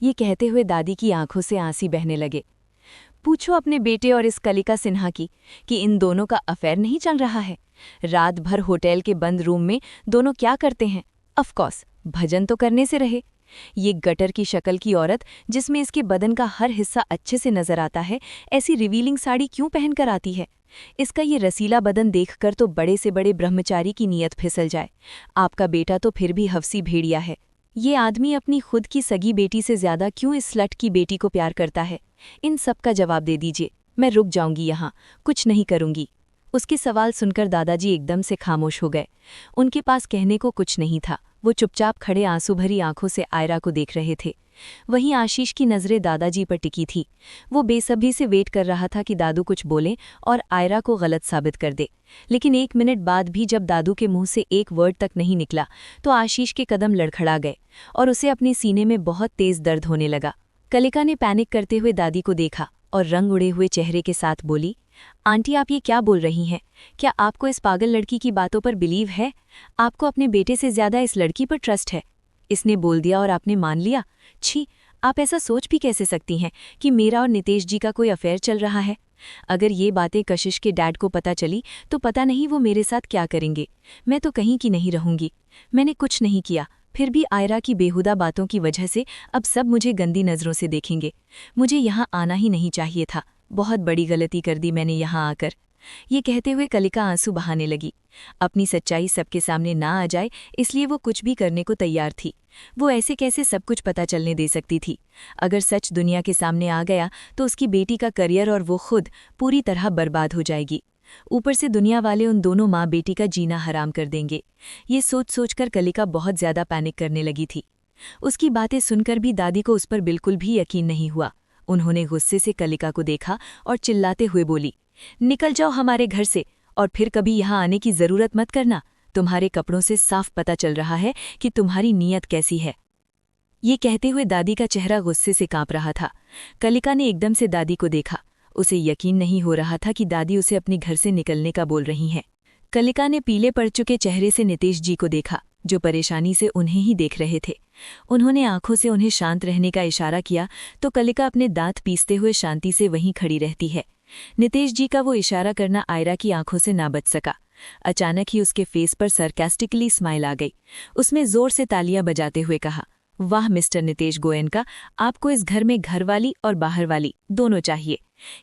Speaker 1: ये कहते हुए दादी की आंखों से आंसी बहने लगे। पूछो अपने बेटे और इस कलिका सिन्हा की कि इन दोनों का अफेयर नहीं चल रहा है। रात भर होटल के बंद रूम में दोनों क्या करते हैं? ऑफकोर्स भजन तो करने से रहे। ये गटर की शक्ल की औरत, जिसमें इसके बदन का हर हिस्सा अच्छे से नजर आता है, ऐसी रिवीलिंग साड़ी क्यों पहनकर आती है? इसका ये रसीला बदन देखकर तो बड़े से बड़े ब्रह्मचारी की नीयत फिसल जाए। आपका बेटा तो फिर भी हफ्सी भेड़िया है। ये आदमी अपनी खुद की सगी बेटी से ज्यादा क्यों इस स्लट की बेटी को प्यार करता है? इन सब का जवाब दे दीजिए। मैं रुक जाऊंगी यहाँ, कुछ नहीं करूंगी। उसके सवाल सुनकर दादाजी एकदम से खामोश हो गए। उनके पास कहने को कुछ नहीं था। वो चुपचाप खड़े आंसू भरी आंखों से आयरा को देख रहे थे। वहीं आशीष की नज़रें दादाजी पर टिकी थी। वो बेसब्री से वेट कर रहा था कि दादू कुछ बोले और आयरा को गलत साबित कर दे। लेकिन 1 मिनट बाद भी जब दादू के मुंह से एक वर्ड तक नहीं निकला तो आशीष के कदम लड़खड़ा गए और उसे अपने सीने में बहुत तेज दर्द होने लगा। कलिका ने पैनिक करते हुए दादी को देखा और रंग उड़े हुए चेहरे के साथ बोली, आंटी आप ये क्या बोल रही हैं? क्या आपको इस पागल लड़की की बातों पर बिलीव है? आपको अपने बेटे से ज्यादा इस लड़की पर ट्रस्ट है? इसने बोल दिया और आपने मान लिया? छी, आप ऐसा सोच भी कैसे सकती हैं कि मेरा और नितेश जी का कोई अफेयर चल रहा है? अगर ये बातें कशिश के डैड को पता चली तो पता नहीं वो मेरे साथ क्या करेंगे। मैं तो कहीं की नहीं रहूंगी। मैंने कुछ नहीं किया, फिर भी आयरा की बेहुदा बातों की वजह से अब सब मुझे गंदी नज़रों से देखेंगे। मुझे यहाँ आना ही नहीं चाहिए था। बहुत बड़ी गलती कर दी मैंने यहाँ आकर। ये कहते हुए कलिका आंसू बहाने लगी। अपनी सच्चाई सबके सामने ना आ जाए इसलिए वो कुछ भी करने को तैयार थी। वो ऐसे कैसे सब कुछ पता चलने दे सकती थी? अगर सच दुनिया के सामने आ गया तो उसकी बेटी का करियर और वो खुद पूरी तरह बर्बाद हो जाएगी। ऊपर से दुनिया वाले उन दोनों माँ बेटी का जीना हराम कर देंगे। ये सोच सोचकर कलिका बहुत ज्यादा पैनिक करने लगी थी। उसकी बातें सुनकर भी दादी को उस पर बिल्कुल भी यकीन नहीं हुआ। उन्होंने गुस्से से कलिका को देखा और चिल्लाते हुए बोली, निकल जाओ हमारे घर से और फिर कभी यहाँ आने की जरूरत मत करना। तुम्हारे कपड़ों से साफ पता चल रहा है कि तुम्हारी नीयत कैसी है। ये कहते हुए दादी का चेहरा गुस्से से कांप रहा था। कलिका ने एकदम से दादी को देखा।
Speaker 2: उसे यकीन नहीं हो रहा था कि दादी उसे अपने घर से निकलने का बोल रही हैं। कलिका ने पीले पड़ चुके चेहरे से नितेश जी को देखा, जो परेशानी से उन्हें ही देख रहे थे। उन्होंने आंखों से उन्हें शांत रहने का इशारा किया तो कलिका अपने दांत पीसते हुए शांति से वहीं खड़ी रहती है। नितेश जी का वो इशारा करना आयरा की आंखों से ना बच सका। अचानक ही उसके फेस पर सरकास्टिकली स्माइल आ गई। उसने जोर से तालियां बजाते हुए कहा, वाह मिस्टर नितेश गोयनका, आपको इस घर में घरवाली और बाहर वाली दोनों चाहिए।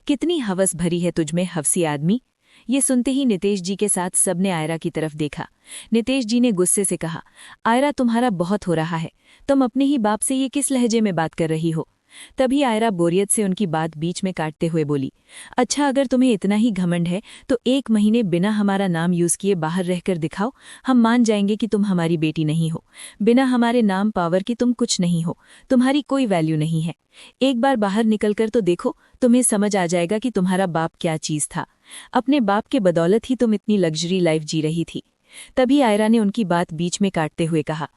Speaker 2: कितनी हवस भरी है तुझमें हवसी आदमी। ये सुनते ही नितेश जी के साथ सबने आयरा की तरफ देखा। नितेश जी ने गुस्से से कहा, आयरा तुम्हारा बहुत हो रहा है, तुम अपने ही बाप से ये किस लहजे में बात कर रही हो। तभी आयरा बोरियत से उनकी बात बीच में काटते हुए बोली, अच्छा अगर तुम्हें इतना ही घमंड है तो 1 महीने बिना हमारा नाम यूज किए बाहर रहकर दिखाओ, हम मान जाएंगे कि तुम हमारी बेटी नहीं हो। बिना हमारे नाम पावर की तुम कुछ नहीं हो, तुम्हारी कोई वैल्यू नहीं है। एक बार बाहर निकलकर तो देखो, तुम्हें समझ आ जाएगा कि तुम्हारा बाप क्या चीज था। अपने बाप के बदौलत ही तुम इतनी लग्जरी लाइफ जी रही थी। तभी आयरा ने उनकी बात बीच में काटते हुए कहा,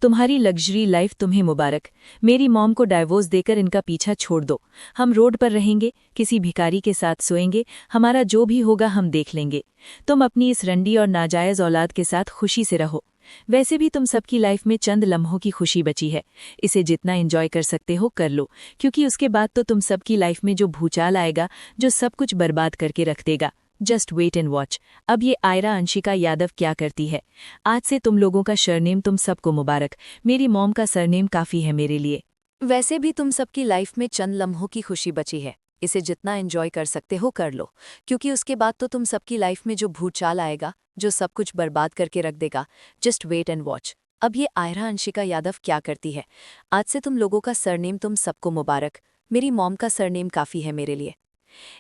Speaker 2: तुम्हारी लग्जरी लाइफ तुम्हें मुबारक। मेरी मॉम को डाइवोर्स देकर इनका पीछा छोड़ दो। हम रोड पर रहेंगे, किसी भिखारी के साथ सोएंगे, हमारा जो भी होगा हम देख लेंगे। तुम अपनी इस रंडी और नाजायज औलाद के साथ खुशी से रहो। वैसे भी तुम सबकी लाइफ में चंद लम्हों की खुशी बची है, इसे जितना एंजॉय कर सकते हो कर लो, क्योंकि उसके बाद तो तुम सबकी लाइफ में जो भूचाल आएगा जो सब कुछ बर्बाद करके रख देगा। Just wait and watch. अब ये आयरा अंशिका यादव क्या करती है। आज से तुम लोगों का सरनेम तुम सबको मुबारक। मेरी मॉम का सरनेम काफ़ी है मेरे लिए।
Speaker 1: वैसे भी तुम सबकी लाइफ में चंद लम्हों की खुशी बची है, इसे जितना एंजॉय कर सकते हो कर लो, क्योंकि उसके बाद तो तुम सबकी लाइफ में जो भूचाल आएगा जो सब कुछ बर्बाद करके रख देगा। Just wait and watch. अब ये आयरा अंशिका यादव क्या करती है। आज से तुम लोगों का सरनेम तुम सबको मुबारक। मेरी मॉम का सरनेम काफ़ी है मेरे लिए।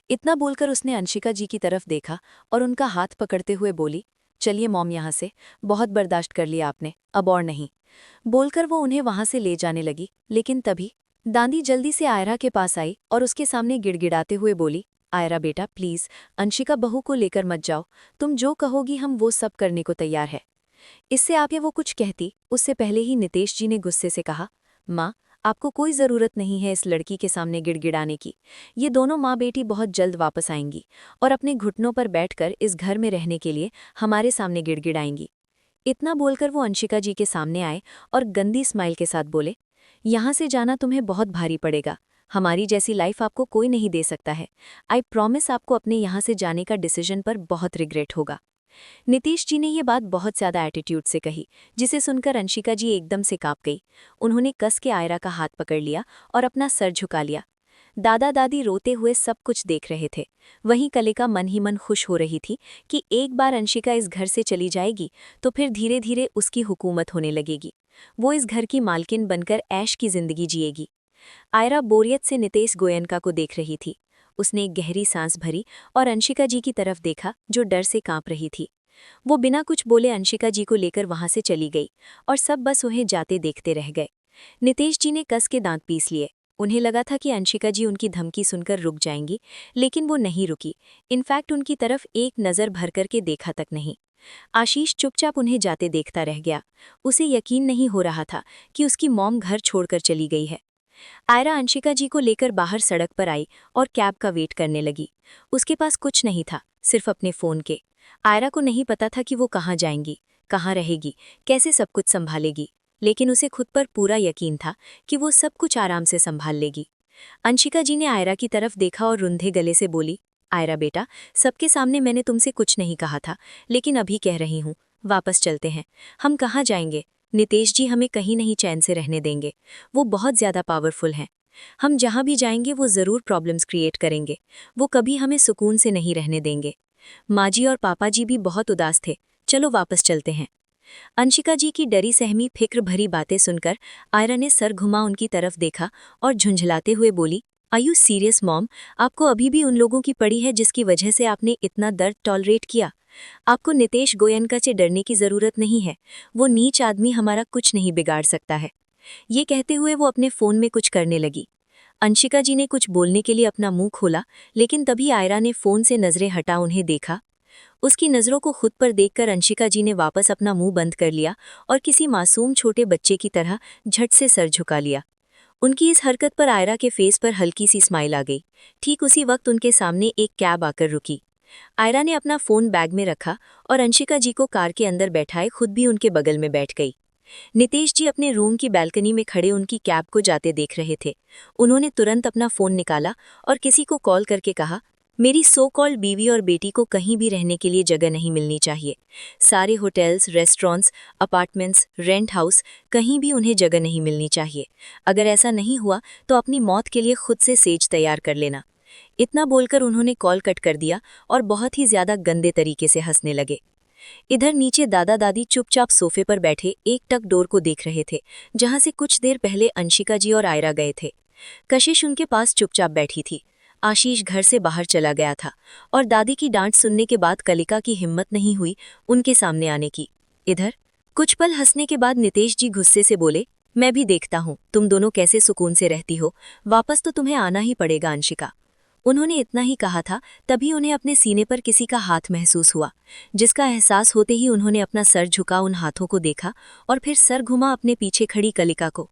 Speaker 1: इतना बोलकर उसने अंशिका जी की तरफ देखा और उनका हाथ पकड़ते हुए बोली, चलिए मॉम यहाँ से, बहुत बर्दाश्त कर लिया आपने, अब और नहीं। बोलकर वो उन्हें वहां से ले जाने लगी, लेकिन तभी दादी जल्दी से आयरा के पास आई और उसके सामने गिड़गिड़ाते हुए बोली, आयरा बेटा प्लीज, अंशिका बहू को लेकर मत जाओ, तुम जो कहोगी हम वो सब करने को तैयार है। इससे आगे वो कुछ कहती उससे पहले ही नितेश जी ने गुस्से से कहा, माँ आपको कोई ज़रूरत नहीं है इस लड़की के सामने गिड़गिड़ाने की। ये दोनों माँ बेटी बहुत जल्द वापस आएंगी और अपने घुटनों पर बैठकर इस घर में रहने के लिए हमारे सामने गिड़गिड़ाएंगी। इतना बोलकर वो अंशिका जी के सामने आए और गंदी स्माइल के साथ बोले, यहाँ से जाना तुम्हें बहुत भारी पड़ेगा। हमारी जैसी लाइफ आपको कोई नहीं दे सकता है। आई प्रॉमिस आपको अपने यहाँ से जाने का डिसीजन पर बहुत रिग्रेट होगा। नीतीश जी ने ये बात बहुत ज़्यादा एटीट्यूड से कही, जिसे सुनकर अंशिका जी एकदम से काँप गई। उन्होंने कस के आयरा का हाथ पकड़ लिया और अपना सर झुका लिया। दादा दादी रोते हुए सब कुछ देख रहे थे। वहीं कलिका मन ही मन खुश हो रही थी कि एक बार अंशिका इस घर से चली जाएगी तो फिर धीरे धीरे उसकी हुकूमत होने लगेगी। वो इस घर की मालकिन बनकर ऐश की जिंदगी जिएगी। आयरा बोरियत से नितेश गोयनका को देख रही थी। उसने एक गहरी सांस भरी और अंशिका जी की तरफ देखा, जो डर से कांप रही थी। वो बिना कुछ बोले अंशिका जी को लेकर वहां से चली गई और सब बस उन्हें जाते देखते रह गए। नितेश जी ने कस के दांत पीस लिए। उन्हें लगा था कि अंशिका जी उनकी धमकी सुनकर रुक जाएंगी, लेकिन वो नहीं रुकी। इनफैक्ट उनकी तरफ एक नज़र भर करके देखा तक नहीं। आशीष चुपचाप उन्हें जाते देखता रह गया। उसे यकीन नहीं हो रहा था कि उसकी मॉम घर छोड़कर चली गई है। आयरा अंशिका जी को लेकर बाहर सड़क पर आई और कैब का वेट करने लगी। उसके पास कुछ नहीं था, सिर्फ अपने फ़ोन के। आयरा को नहीं पता था कि वो कहाँ जाएंगी, कहाँ रहेगी, कैसे सब कुछ संभालेगी, लेकिन उसे खुद पर पूरा यकीन था कि वो सब कुछ आराम से संभाल लेगी। अंशिका जी ने आयरा की तरफ देखा और रुंधे गले से बोली, आयरा बेटा, सबके सामने मैंने तुमसे कुछ नहीं कहा था, लेकिन अभी कह रही हूँ, वापस चलते हैं। हम कहाँ जाएंगे? नितेश जी हमें कहीं नहीं चैन से रहने देंगे। वो बहुत ज़्यादा पावरफुल हैं। हम जहाँ भी जाएंगे वो ज़रूर प्रॉब्लम्स क्रिएट करेंगे। वो कभी हमें सुकून से नहीं रहने देंगे। माँ जी और पापा जी भी बहुत उदास थे। चलो वापस चलते हैं। अंशिका जी की डरी सहमी फिक्र भरी बातें सुनकर आयरा ने सर घुमा उनकी तरफ देखा और झुंझलाते हुए बोली, आर यू सीरियस मॉम? आपको अभी भी उन लोगों की पड़ी है जिसकी वजह से आपने इतना दर्द टॉलरेट किया। आपको नितेश गोयनका से डरने की ज़रूरत नहीं है। वो नीच आदमी हमारा कुछ नहीं बिगाड़ सकता है। ये कहते हुए वो अपने फ़ोन में कुछ करने लगी। अंशिका जी ने कुछ बोलने के लिए अपना मुंह खोला, लेकिन तभी आयरा ने फ़ोन से नज़रें हटा उन्हें देखा। उसकी नज़रों को खुद पर देखकर अंशिका जी ने वापस अपना मुंह बंद कर लिया और किसी मासूम छोटे बच्चे की तरह झट से सर झुका लिया।
Speaker 2: उनकी इस हरकत पर आयरा के फेस पर हल्की सी स्माइल आ गई। ठीक उसी वक्त उनके सामने एक कैब आकर रुकी। आयरा ने अपना फोन बैग में रखा और अंशिका जी को कार के अंदर बैठाए खुद भी उनके बगल में बैठ गई। नितेश जी अपने रूम की बालकनी में खड़े उनकी कैब को जाते देख रहे थे। उन्होंने तुरंत अपना फोन निकाला और किसी को कॉल करके कहा, मेरी सो कॉल्ड बीवी और बेटी को कहीं भी रहने के लिए जगह नहीं मिलनी चाहिए। सारे hotels, restaurants, apartments, rent house, कहीं भी उन्हें जगह नहीं मिलनी चाहिए। अगर ऐसा नहीं हुआ तो अपनी मौत के लिए खुद से सेज तैयार कर लेना। इतना बोलकर उन्होंने कॉल कट कर दिया और बहुत ही ज्यादा गंदे तरीके से हंसने लगे। इधर नीचे दादा दादी चुपचाप सोफे पर बैठे एक टक डोर को देख रहे थे, जहां से कुछ देर पहले अंशिका जी और आयरा गए थे। कशिश उनके पास चुपचाप बैठी थी। आशीष घर से बाहर चला गया था और दादी की डांट सुनने के बाद कलिका की हिम्मत नहीं हुई उनके सामने आने की। इधर कुछ पल हंसने के बाद नितेश जी गुस्से से बोले, मैं भी देखता हूँ तुम दोनों कैसे सुकून से रहती हो, वापस तो तुम्हें आना ही पड़ेगा अंशिका। उन्होंने इतना ही कहा था, तभी उन्हें अपने सीने पर किसी का हाथ महसूस हुआ, जिसका एहसास होते ही उन्होंने अपना सर झुका उन हाथों को देखा और फिर सर घुमा अपने पीछे खड़ी कलिका को।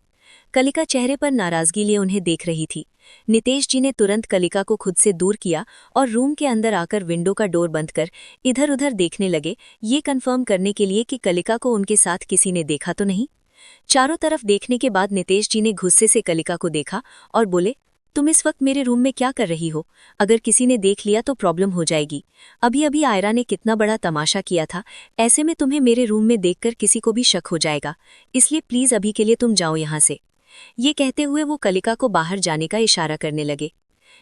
Speaker 2: कलिका चेहरे पर नाराजगी लिए उन्हें देख रही थी। नितेश जी ने तुरंत कलिका को खुद से दूर किया और रूम के अंदर आकर विंडो का डोर बंद कर इधर उधर देखने लगे, ये कंफर्म करने के लिए कि कलिका को उनके साथ किसी ने देखा तो नहीं। चारों तरफ देखने के बाद नितेश जी ने गुस्से से कलिका को देखा और बोले, तुम इस वक्त मेरे रूम में क्या कर रही हो? अगर किसी ने देख लिया तो प्रॉब्लम हो जाएगी। अभी अभी आयरा ने कितना बड़ा तमाशा किया था, ऐसे में तुम्हें मेरे रूम में देखकर किसी को भी शक हो जाएगा, इसलिए प्लीज अभी के लिए तुम जाओ यहाँ से। ये कहते हुए वो कलिका को बाहर जाने का इशारा करने लगे।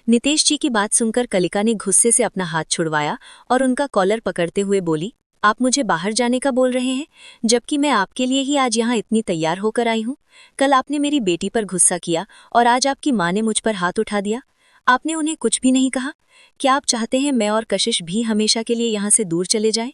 Speaker 2: नितेश जी की बात सुनकर कलिका ने गुस्से से अपना हाथ छुड़वाया और उनका कॉलर पकड़ते हुए बोली, आप मुझे बाहर जाने का बोल रहे हैं, जबकि मैं आपके लिए ही आज यहाँ इतनी तैयार होकर आई हूँ। कल आपने मेरी बेटी पर गुस्सा किया और आज आपकी माँ ने मुझ पर हाथ उठा दिया। आपने उन्हें कुछ भी नहीं कहा। क्या आप चाहते हैं मैं और कशिश भी हमेशा के लिए यहाँ से दूर चले जाएं?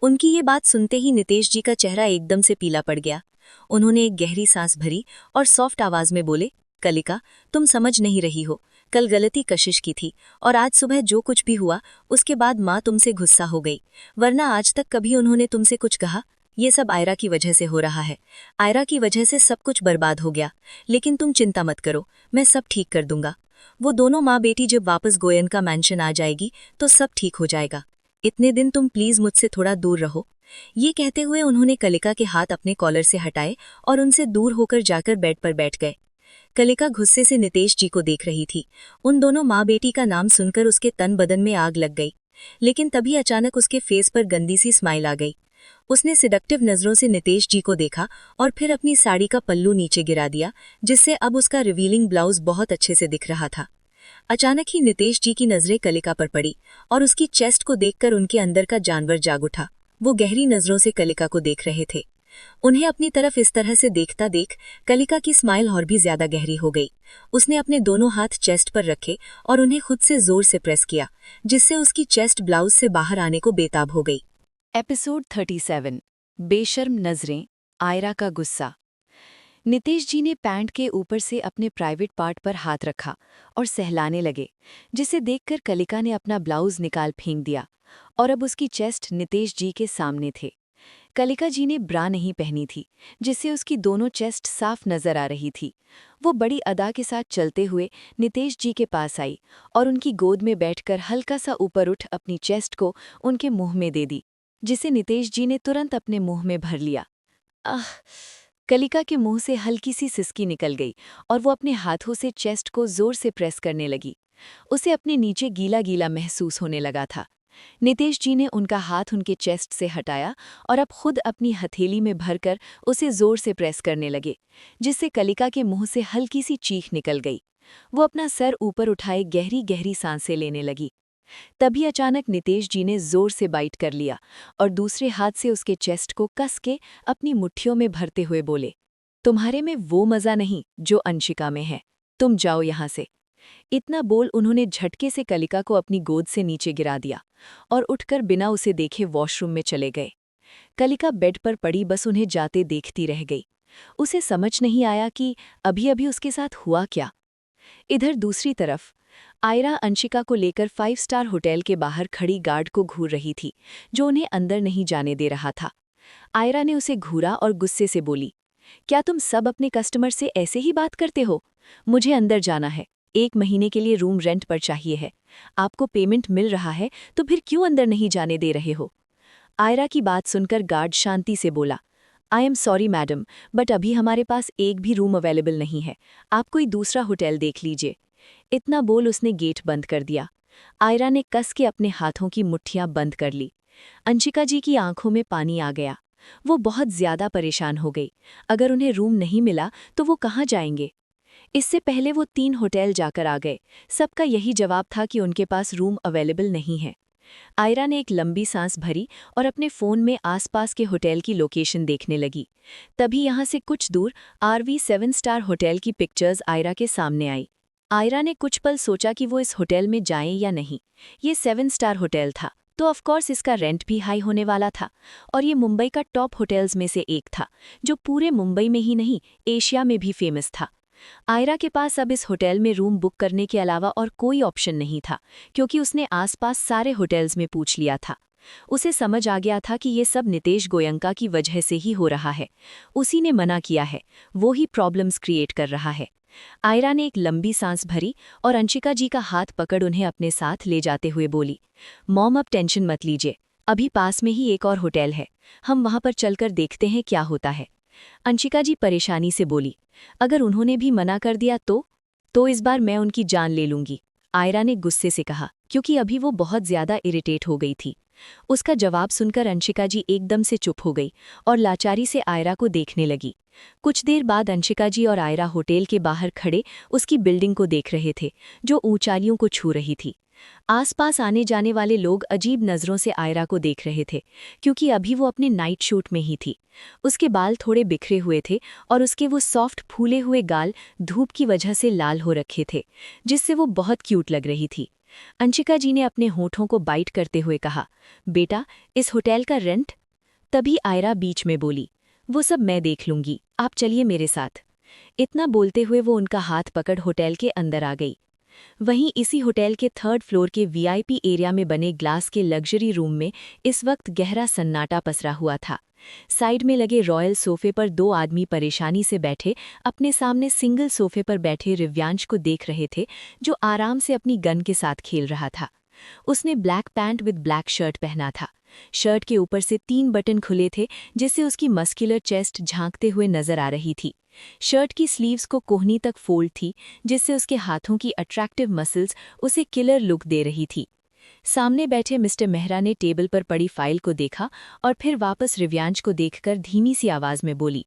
Speaker 2: उनकी ये बात सुनते ही नितेश जी का चेहरा एकदम से पीला पड़ गया। उन्होंने एक गहरी सांस भरी और सॉफ्ट आवाज में बोले, कलिका, तुम समझ नहीं रही हो। कल गलती कशिश की थी और आज सुबह जो कुछ भी हुआ उसके बाद माँ तुमसे गुस्सा हो गई, वरना आज तक कभी उन्होंने तुमसे कुछ कहा? ये सब आयरा की वजह से हो रहा है। आयरा की वजह से सब कुछ बर्बाद हो गया, लेकिन तुम चिंता मत करो, मैं सब ठीक कर दूंगा। वो दोनों माँ बेटी जब वापस गोयनका मैंशन आ जाएगी तो सब ठीक हो जाएगा। इतने दिन तुम प्लीज मुझसे थोड़ा दूर रहो। ये कहते हुए उन्होंने कलिका के हाथ अपने कॉलर से हटाए और उनसे दूर होकर जाकर बेड पर बैठ गए। कलिका गुस्से से नितेश जी को देख रही थी। उन दोनों माँ बेटी का नाम सुनकर उसके तन बदन में आग लग गई, लेकिन तभी अचानक उसके फेस पर गंदी सी स्माइल आ गई। उसने सिडक्टिव नजरों से नितेश जी को देखा और फिर अपनी साड़ी का पल्लू नीचे गिरा दिया, जिससे अब उसका रिवीलिंग ब्लाउज बहुत अच्छे से दिख रहा था। अचानक ही नितेश जी की नजरें कलिका पर पड़ी और उसकी चेस्ट को देखकर उनके अंदर का जानवर जाग उठा। वो गहरी नजरों से कलिका को देख रहे थे। उन्हें अपनी तरफ इस तरह से देखता देख कलिका की स्माइल और भी ज्यादा गहरी हो गई। उसने अपने दोनों हाथ चेस्ट पर रखे और उन्हें खुद से जोर से प्रेस किया, जिससे उसकी चेस्ट ब्लाउज से बाहर आने को बेताब हो गई।
Speaker 1: एपिसोड 37 बेशर्म नजरें, आयरा का गुस्सा। नितेश जी ने पैंट के ऊपर से अपने प्राइवेट पार्ट पर हाथ रखा और सहलाने लगे, जिसे देखकर कलिका ने अपना ब्लाउज निकाल फेंक दिया और अब उसकी चेस्ट नितेश जी के सामने थे। कलिका जी ने ब्रा नहीं पहनी थी, जिससे उसकी दोनों चेस्ट साफ नजर आ रही थी। वो बड़ी अदा के साथ चलते हुए नितेश जी के पास आई और उनकी गोद में बैठकर हल्का सा ऊपर उठ अपनी चेस्ट को उनके मुंह में दे दी, जिसे नितेश जी ने तुरंत अपने मुंह में भर लिया। आह! कलिका के मुंह से हल्की सी सिसकी निकल गई और वो अपने हाथों से चेस्ट को जोर से प्रेस करने लगी। उसे अपने नीचे गीला गीला महसूस होने लगा था। नितेश जी ने उनका हाथ उनके चेस्ट से हटाया और अब खुद अपनी हथेली में भरकर उसे जोर से प्रेस करने लगे, जिससे कलिका के मुंह से हल्की सी चीख निकल गई। वो अपना सर ऊपर उठाए गहरी गहरी सांसें लेने लगी। तभी अचानक नितेश जी ने जोर से बाइट कर लिया और दूसरे हाथ से उसके चेस्ट को कस के अपनी मुट्ठियों में भरते हुए बोले, तुम्हारे में वो मजा नहीं जो अंशिका में है, तुम जाओ यहाँ से। इतना बोल उन्होंने झटके से कलिका को अपनी गोद से नीचे गिरा दिया और उठकर बिना उसे देखे वॉशरूम में चले गए। कलिका बेड पर पड़ी बस उन्हें जाते देखती रह गई। उसे समझ नहीं आया कि अभी अभी उसके साथ हुआ क्या। इधर दूसरी तरफ आयरा अंशिका को लेकर 5 स्टार होटल के बाहर खड़ी गार्ड को घूर रही थी, जो उन्हें अंदर नहीं जाने दे रहा था। आयरा ने उसे घूरा और गुस्से से बोली, क्या तुम सब अपने कस्टमर से ऐसे ही बात करते हो?
Speaker 2: मुझे अंदर जाना है, 1 महीने के लिए रूम रेंट पर चाहिए है। आपको पेमेंट मिल रहा है तो फिर क्यों अंदर नहीं जाने दे रहे हो? आयरा की बात सुनकर गार्ड शांति से बोला, I am sorry madam, but अभी हमारे पास एक भी रूम अवेलेबल नहीं है। आप कोई दूसरा होटल देख लीजिए। इतना बोल उसने गेट बंद कर दिया। आयरा ने कस के अपने हाथों की मुट्ठियां बंद कर ली। अंशिका जी की आंखों में पानी आ गया। वो बहुत ज्यादा परेशान हो गई। अगर उन्हें रूम नहीं मिला तो वो कहाँ जाएंगे? इससे पहले वो 3 होटल जाकर आ गए। सबका यही जवाब था कि उनके पास रूम अवेलेबल नहीं है। आयरा ने एक लंबी सांस भरी और अपने फ़ोन में आसपास के होटल की लोकेशन देखने लगी। तभी यहाँ से कुछ दूर RV 7 स्टार होटल की पिक्चर्स आयरा के सामने आई। आयरा ने कुछ पल सोचा कि वो इस होटल में जाएं या नहीं। ये 7 स्टार होटल था तो ऑफकोर्स इसका रेंट भी हाई होने वाला था, और ये मुंबई का टॉप होटल्स में से एक था, जो पूरे मुंबई में ही नहीं एशिया में भी फेमस था। आयरा के पास अब इस होटल में रूम बुक करने के अलावा और कोई ऑप्शन नहीं था, क्योंकि उसने आसपास सारे होटल्स में पूछ लिया था। उसे समझ आ गया था कि ये सब नितेश गोयंका की वजह से ही हो रहा है। उसी ने मना किया है, वो ही प्रॉब्लम्स क्रिएट कर रहा है। आयरा ने एक लंबी सांस भरी और अंशिका जी का हाथ पकड़ उन्हें अपने साथ ले जाते हुए बोली, मॉम अब टेंशन मत लीजिए, अभी पास में ही एक और होटल है, हम वहां पर चलकर देखते हैं क्या होता है। अंशिका जी परेशानी से बोली, अगर उन्होंने भी मना कर दिया तो इस बार मैं उनकी जान ले लूंगी। आयरा ने गुस्से से कहा, क्योंकि अभी वो बहुत ज्यादा इरिटेट हो गई थी। उसका जवाब सुनकर अंशिका जी एकदम से चुप हो गई और लाचारी से आयरा को देखने लगी। कुछ देर बाद अंशिका जी और आयरा होटल के बाहर खड़े उसकी बिल्डिंग को देख रहे थे, जो ऊंचाइयों को छू रही थी। आसपास आने जाने वाले लोग अजीब नज़रों से आयरा को देख रहे थे, क्योंकि अभी वो अपने नाइट शूट में ही थी। उसके बाल थोड़े बिखरे हुए थे और उसके वो सॉफ्ट फूले हुए गाल धूप की वजह से लाल हो रखे थे, जिससे वो बहुत क्यूट लग रही थी। अंशिका जी ने अपने होठों को बाइट करते हुए कहा, बेटा, इस होटल का रेंट? तभी आयरा बीच में बोली, वो सब मैं देख लूंगी, आप चलिए मेरे साथ। इतना बोलते हुए वो उनका हाथ पकड़ होटल के अंदर आ गई। वहीं इसी होटल के 3rd फ्लोर के VIP एरिया में बने ग्लास के लग्जरी रूम में इस वक्त गहरा सन्नाटा पसरा हुआ था। साइड में लगे रॉयल सोफे पर 2 आदमी परेशानी से बैठे अपने सामने सिंगल सोफे पर बैठे रिव्यांश को देख रहे थे, जो आराम से अपनी गन के साथ खेल रहा था। उसने black pant with black shirt पहना था। शर्ट के ऊपर से 3 बटन खुले थे, जिससे उसकी मस्कुलर चेस्ट झांकते हुए नजर आ रही थी। शर्ट की स्लीव्स को कोहनी तक फोल्ड थी, जिससे उसके हाथों की अट्रैक्टिव मसल्स उसे किलर लुक दे रही थी। सामने बैठे मिस्टर मेहरा ने टेबल पर पड़ी फाइल को देखा और फिर वापस रिव्यांश को देखकर धीमी सी आवाज में बोली,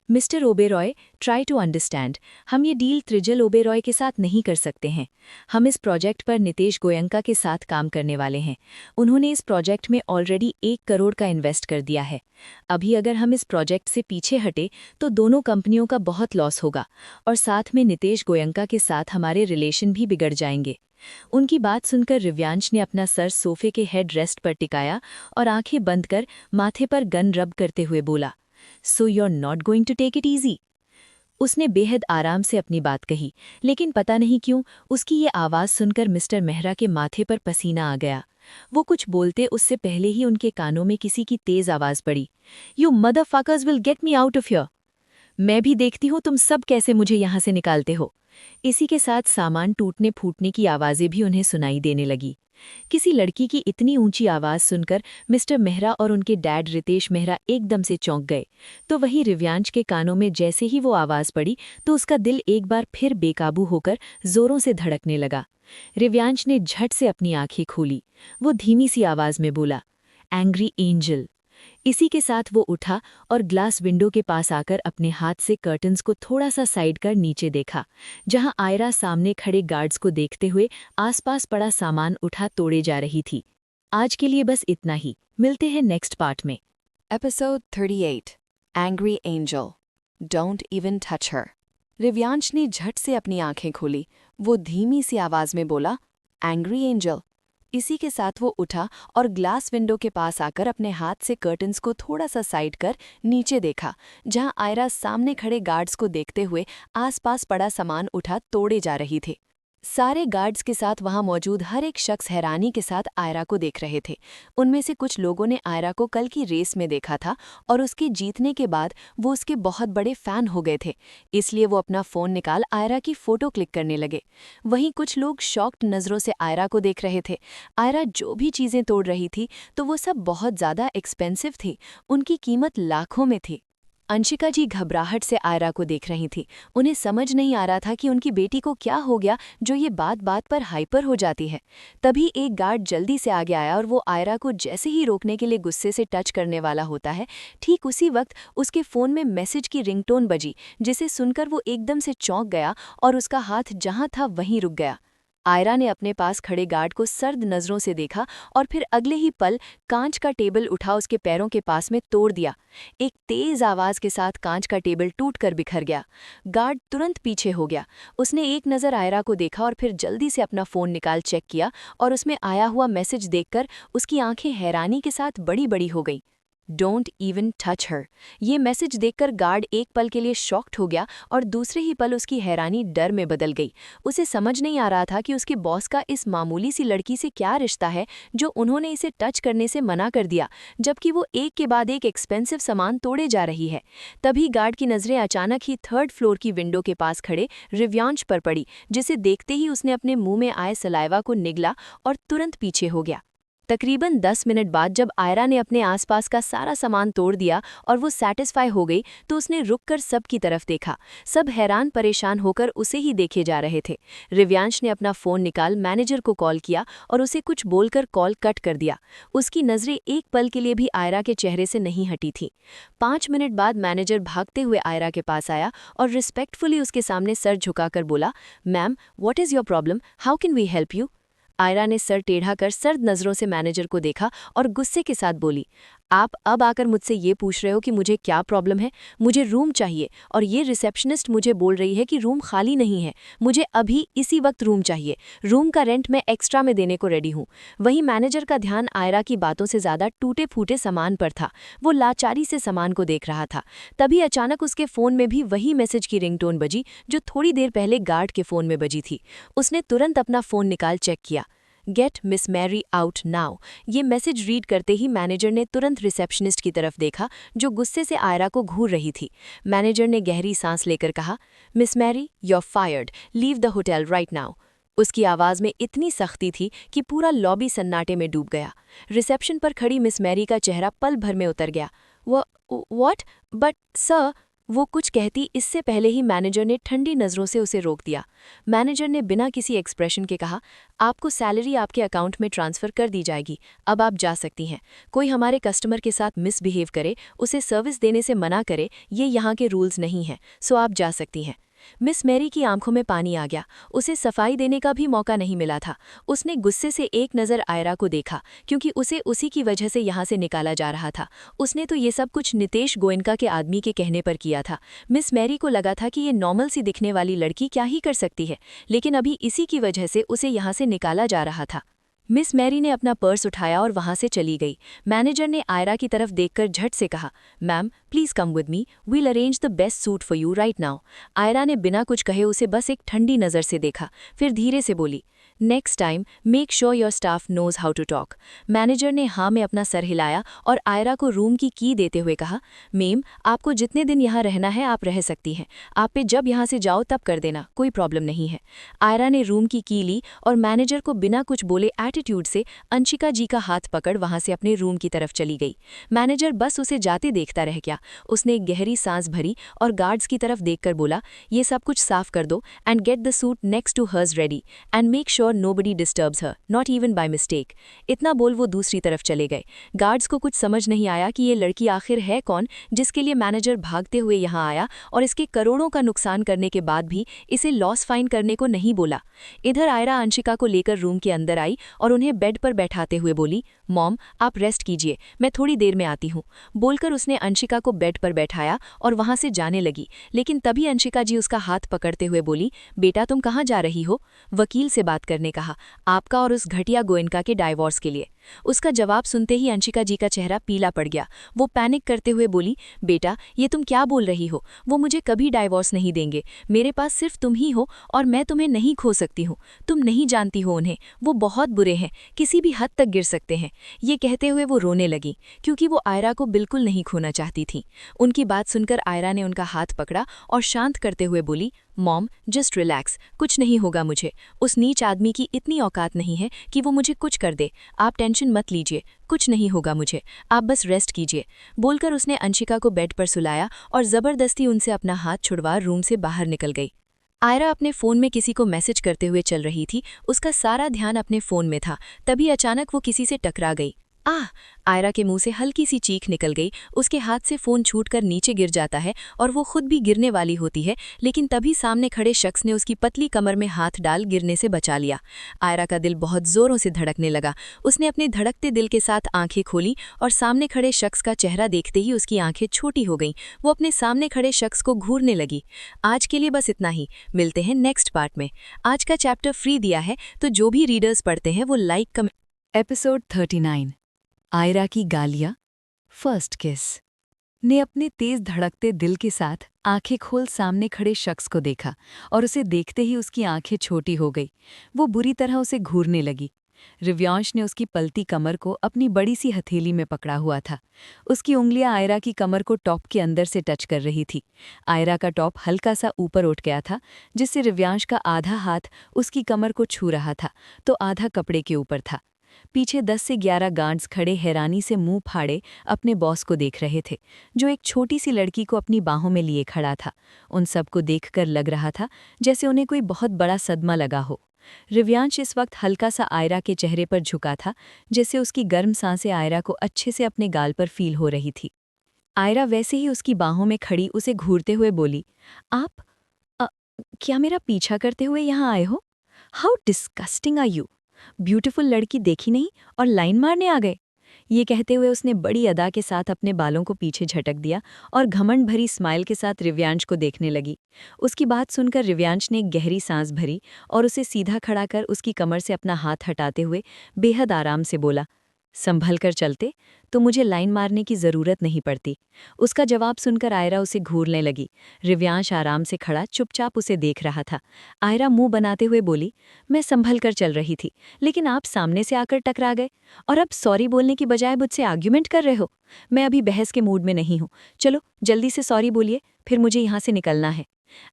Speaker 2: mister Oberoi, try to understand, हम ये डील त्रिजल ओबेरॉय के साथ नहीं कर सकते हैं। हम इस प्रोजेक्ट पर नितेश गोयंका के साथ काम करने वाले हैं। उन्होंने इस प्रोजेक्ट में ऑलरेडी 1 करोड़ का इन्वेस्ट कर दिया है। अभी अगर हम इस प्रोजेक्ट से पीछे हटे तो दोनों कंपनियों का बहुत लॉस होगा, और साथ में नितेश गोयंका के साथ हमारे रिलेशन भी बिगड़ जाएंगे। उनकी बात सुनकर रिव्यांश ने अपना सर सोफे के हेड रेस्ट पर टिकाया और आंखें बंद कर माथे पर गन रब करते हुए बोला, So you're not going to take it easy? उसने बेहद आराम से अपनी बात कही, लेकिन पता नहीं क्यों उसकी ये आवाज़ सुनकर मिस्टर मेहरा के माथे पर पसीना आ गया। वो कुछ बोलते उससे पहले ही उनके कानों में किसी की तेज आवाज़ पड़ी, You motherfuckers will get me out of here! मैं भी देखती हूँ तुम सब कैसे मुझे यहाँ से निकालते हो। इसी के साथ सामान टूटने फूटने की आवाज़ें भी उन्हें सुनाई देने लगी। किसी लड़की की इतनी ऊंची आवाज़ सुनकर मिस्टर मेहरा और उनके डैड रितेश मेहरा एकदम से चौंक गए। तो वही रिव्यांश के कानों में जैसे ही वो आवाज़ पड़ी तो उसका दिल एक बार फिर बेकाबू होकर जोरों से धड़कने लगा। रिव्यांश ने झट से अपनी आंखें खोली। वो धीमी सी आवाज़ में बोला, एंग्री एंजल। इसी के साथ वो उठा और ग्लास विंडो के पास आकर अपने हाथ से कर्टन्स को थोड़ा सा साइड कर नीचे देखा, जहां आयरा सामने खड़े गार्ड्स को देखते हुए आसपास पड़ा सामान उठा तोड़े जा रही थी। आज के लिए बस इतना ही, मिलते हैं नेक्स्ट पार्ट में।
Speaker 1: Episode 38 Angry Angel Don't even touch her। रिव्यांश ने झट से अपनी आंखें खोली। वो धीमी सी आवाज में बोला, एंग्री एंजल। इसी के साथ वो उठा और ग्लास विंडो के पास आकर अपने हाथ से कर्टन्स को थोड़ा सा साइड कर नीचे देखा, जहां आयरा सामने खड़े गार्ड्स को देखते हुए आसपास पड़ा सामान उठा तोड़े जा रही थी। सारे गार्ड्स के साथ वहां मौजूद हर एक शख्स हैरानी के साथ आयरा को देख रहे थे। उनमें से कुछ लोगों ने आयरा को कल की रेस में देखा था और उसके जीतने के बाद वो उसके बहुत बड़े फैन हो गए थे, इसलिए वो अपना फ़ोन निकाल आयरा की फ़ोटो क्लिक करने लगे। वहीं कुछ लोग शॉक्ड नज़रों से आयरा को देख रहे थे। आयरा जो भी चीज़ें तोड़ रही थी तो वो सब बहुत ज़्यादा एक्सपेंसिव थी, उनकी कीमत लाखों में थी। अंशिका जी घबराहट से आयरा को देख रही थी। उन्हें समझ नहीं आ रहा था कि उनकी बेटी को क्या हो गया जो ये बात बात पर हाइपर हो जाती है। तभी एक गार्ड जल्दी से आगे आया और वो आयरा को जैसे ही रोकने के लिए गुस्से से टच करने वाला होता है, ठीक उसी वक्त उसके फ़ोन में मैसेज की रिंगटोन बजी, जिसे सुनकर वो एकदम से चौंक गया और उसका हाथ जहाँ था वहीं रुक गया। आयरा ने अपने पास खड़े गार्ड को सर्द नज़रों से देखा और फिर अगले ही पल कांच का टेबल उठा उसके पैरों के पास में तोड़ दिया। एक तेज़ आवाज़ के साथ कांच का टेबल टूटकर बिखर गया। गार्ड तुरंत पीछे हो गया। उसने एक नज़र आयरा को देखा और फिर जल्दी से अपना फ़ोन निकाल चेक किया और उसमें आया हुआ मैसेज देखकर उसकी आंखें हैरानी के साथ बड़ी बड़ी हो गई। Don't even touch her. ये मैसेज देखकर गार्ड एक पल के लिए शॉक्ड हो गया और दूसरे ही पल उसकी हैरानी डर में बदल गई। उसे समझ नहीं आ रहा था कि उसके बॉस का इस मामूली सी लड़की से क्या रिश्ता है जो उन्होंने इसे टच करने से मना कर दिया, जबकि वो एक के बाद एक एक्सपेंसिव सामान तोड़े जा रही है। तभी गार्ड की नज़रें अचानक ही थर्ड फ्लोर की विंडो के पास खड़े रिव्यांश पर पड़ी, जिसे देखते ही उसने अपने मुंह में आए सलाइवा को निगला और तुरंत पीछे हो गया। तकरीबन 10 मिनट बाद जब आयरा ने अपने आसपास का सारा सामान तोड़ दिया और वो सैटिस्फाई हो गई तो उसने रुककर सबकी तरफ देखा। सब हैरान परेशान होकर उसे ही देखे जा रहे थे। रिव्यांश ने अपना फ़ोन निकाल मैनेजर को कॉल किया और उसे कुछ बोलकर कॉल कट कर दिया। उसकी नज़रें एक पल के लिए भी आयरा के चेहरे से नहीं हटी थी। 5 मिनट बाद मैनेजर भागते हुए आयरा के पास आया और रिस्पेक्टफुली उसके सामने सर झुकाकर बोला, ma'am, what is your problem, how can we help you. Aira ने सर टेढ़ा कर सर्द नज़रों से मैनेजर को देखा और गुस्से के साथ बोली, आप अब आकर मुझसे ये पूछ रहे हो कि मुझे क्या प्रॉब्लम है। मुझे रूम चाहिए और ये रिसेप्शनिस्ट मुझे बोल रही है कि रूम खाली नहीं है। मुझे अभी इसी वक्त रूम चाहिए। रूम का रेंट मैं एक्स्ट्रा में देने को रेडी हूँ। वहीं मैनेजर का ध्यान आयरा की बातों से ज़्यादा टूटे फूटे सामान पर था। वो लाचारी से सामान को देख रहा था। तभी अचानक उसके फ़ोन में भी वही मैसेज की रिंगटोन बजी जो थोड़ी देर पहले गार्ड के फ़ोन में बजी थी। उसने तुरंत अपना फ़ोन निकाल चेक किया। Get Miss Mary out now. ये मैसेज रीड करते ही मैनेजर ने तुरंत रिसेप्शनिस्ट की तरफ देखा जो गुस्से से आयरा को घूर रही थी। मैनेजर ने गहरी सांस लेकर कहा, Miss Mary, you are fired, leave the hotel right now. उसकी आवाज़ में इतनी सख्ती थी कि पूरा लॉबी सन्नाटे में डूब गया। रिसेप्शन पर खड़ी मिस मैरी का चेहरा पल भर में उतर गया। What, but sir. वो कुछ कहती इससे पहले ही मैनेजर ने ठंडी नज़रों से उसे रोक दिया। मैनेजर ने बिना किसी एक्सप्रेशन के कहा, आपको सैलरी आपके अकाउंट में ट्रांसफ़र कर दी जाएगी, अब आप जा सकती हैं। कोई हमारे कस्टमर के साथ मिसबिहेव करे, उसे सर्विस देने से मना करे, ये यहाँ के रूल्स नहीं हैं, सो आप जा सकती हैं। मिस मैरी की आंखों में पानी आ गया। उसे सफाई देने का भी मौका नहीं मिला था। उसने गुस्से से एक नज़र आयरा को देखा, क्योंकि उसे उसी की वजह से यहाँ से निकाला जा रहा था। उसने तो ये सब कुछ नितेश गोयनका के आदमी के कहने पर किया था। मिस मैरी को लगा था कि ये नॉर्मल सी दिखने वाली लड़की क्या ही कर सकती है, लेकिन अभी इसी की वजह से उसे यहाँ से निकाला जा रहा था। मिस मैरी ने अपना पर्स उठाया और वहां से चली गई। मैनेजर ने आयरा की तरफ देखकर झट से कहा, ma'am, please come with me, we'll arrange the best suite for you right now. Aira ने बिना कुछ कहे उसे बस एक ठंडी नज़र से देखा, फिर धीरे से बोली, next time make sure your staff knows how to talk. Manager ने हाँ में अपना सर हिलाया और आयरा को रूम की की देते हुए कहा, मेम, आपको जितने दिन यहाँ रहना है आप रह सकती हैं। आप पे जब यहाँ से जाओ तब कर देना, कोई प्रॉब्लम नहीं है। आयरा ने रूम की ली और मैनेजर को बिना कुछ बोले एटीट्यूड से अंशिका जी का हाथ पकड़ वहां से अपने रूम की तरफ चली गई। मैनेजर बस उसे जाते देखता रह गया। उसने एक गहरी सांस भरी और गार्ड्स की तरफ देखकर बोला, ये सब कुछ साफ कर दो and get the suite next to hers ready and make sure nobody disturbs her, not even by mistake। इतना बोल वो दूसरी तरफ चले गए। गार्ड्स को कुछ समझ नहीं आया कि ये लड़की आखिर है कौन जिसके लिए मैनेजर भागते हुए यहाँ आया और इसके करोड़ों का नुकसान करने के बाद भी इसे लॉस फाइन करने को नहीं बोला। इधर आयरा अंशिका को लेकर रूम के अंदर आई और उन्हें बेड पर बैठाते हुए बोली, मॉम, आप रेस्ट कीजिए, मैं थोड़ी देर में आती हूँ। बोलकर उसने अंशिका को बेड पर बैठाया और वहां से जाने लगी, लेकिन तभी अंशिका जी उसका हाथ पकड़ते हुए बोली, बेटा तुम कहाँ जा रही हो। वकील से बात करने कहा, आपका और उस घटिया गोयनका के डाइवोर्स के लिए।
Speaker 2: उसका जवाब सुनते ही अंशिका जी का चेहरा पीला पड़ गया। वो पैनिक करते हुए बोली, बेटा ये तुम क्या बोल रही हो? वो मुझे कभी डाइवोर्स नहीं देंगे। मेरे पास सिर्फ तुम ही हो और मैं तुम्हें नहीं खो सकती हूँ। तुम नहीं जानती हो उन्हें, वो बहुत बुरे हैं, किसी भी हद तक गिर सकते हैं। ये कहते हुए वो रोने लगी क्योंकि वो आयरा को बिल्कुल नहीं खोना चाहती थी। उनकी बात सुनकर आयरा ने उनका हाथ पकड़ा और शांत करते हुए बोली, मॉम जस्ट रिलैक्स, कुछ नहीं होगा मुझे। उस नीच आदमी की इतनी औकात नहीं है कि वो मुझे कुछ कर दे। आप टेंशन मत लीजिए, कुछ नहीं होगा मुझे, आप बस रेस्ट कीजिए। बोलकर उसने अंशिका को बेड पर सुलाया और जबरदस्ती उनसे अपना हाथ छुड़वा रूम से बाहर निकल गई। आयरा अपने फोन में किसी को मैसेज करते हुए चल रही थी। उसका सारा ध्यान अपने फोन में था। तभी अचानक वो किसी से टकरा गई। आह! आयरा के मुंह से हल्की सी चीख निकल गई। उसके हाथ से फोन छूटकर नीचे गिर जाता है और वो खुद भी गिरने वाली होती है, लेकिन तभी सामने खड़े शख्स ने उसकी पतली कमर में हाथ डाल गिरने से बचा लिया। आयरा का दिल बहुत जोरों से धड़कने लगा। उसने अपने धड़कते दिल के साथ आंखें खोली और सामने खड़े शख्स का चेहरा देखते ही उसकी आंखें छोटी हो गईं। वो अपने सामने खड़े शख्स को घूरने लगी। आज के लिए बस इतना ही, मिलते हैं नेक्स्ट पार्ट में। आज का चैप्टर फ्री दिया है, तो जो भी रीडर्स पढ़ते हैं वो लाइक कमेंट।
Speaker 1: एपिसोड 39 आयरा की गालियां। फर्स्ट किस। ने अपने तेज धड़कते दिल के साथ आंखें खोल सामने खड़े शख्स को देखा और उसे देखते ही उसकी आंखें छोटी हो गई। वो बुरी तरह उसे घूरने लगी। रिव्यांश ने उसकी पलती कमर को अपनी बड़ी सी हथेली में पकड़ा हुआ था। उसकी उंगलियां आयरा की कमर को टॉप के अंदर से टच कर रही थी। आयरा का टॉप हल्का सा ऊपर उठ गया था, जिससे रिव्यांश का आधा हाथ उसकी कमर को छू रहा था तो आधा कपड़े के ऊपर था। पीछे 10 से 11 गार्ड्स खड़े हैरानी से मुंह फाड़े अपने बॉस को देख रहे थे, जो एक छोटी सी लड़की को अपनी बाहों में लिए खड़ा था। उन सबको देखकर लग रहा था जैसे उन्हें कोई बहुत बड़ा सदमा लगा हो। रिव्यांश इस वक्त हल्का सा आयरा के चेहरे पर झुका था, जैसे उसकी गर्म सांसें आयरा को अच्छे से अपने गाल पर फील हो रही थी। आयरा वैसे ही उसकी बाहों में खड़ी उसे घूरते हुए बोली, आप अ, क्या मेरा पीछा करते हुए यहाँ आए हो? How disgusting are you? Beautiful लड़की देखी नहीं और लाइन मारने आ गए। ये कहते हुए उसने बड़ी अदा के साथ अपने बालों को पीछे झटक दिया और घमंड भरी स्माइल के साथ रिव्यांश को देखने लगी। उसकी बात सुनकर रिव्यांश ने एक गहरी सांस भरी और उसे सीधा खड़ा कर उसकी कमर से अपना हाथ हटाते हुए बेहद आराम से बोला, संभल कर चलते तो मुझे लाइन मारने की जरूरत नहीं पड़ती। उसका जवाब सुनकर आयरा उसे घूरने लगी। रिव्यांश आराम से खड़ा चुपचाप उसे देख रहा था। आयरा मुंह बनाते हुए बोली, मैं संभल कर चल रही थी, लेकिन आप सामने से आकर टकरा गए और अब सॉरी बोलने की बजाय मुझसे आर्ग्यूमेंट कर रहे हो। मैं अभी बहस के मूड में नहीं हूँ। चलो जल्दी से सॉरी बोलिए, फिर मुझे यहाँ से निकलना है।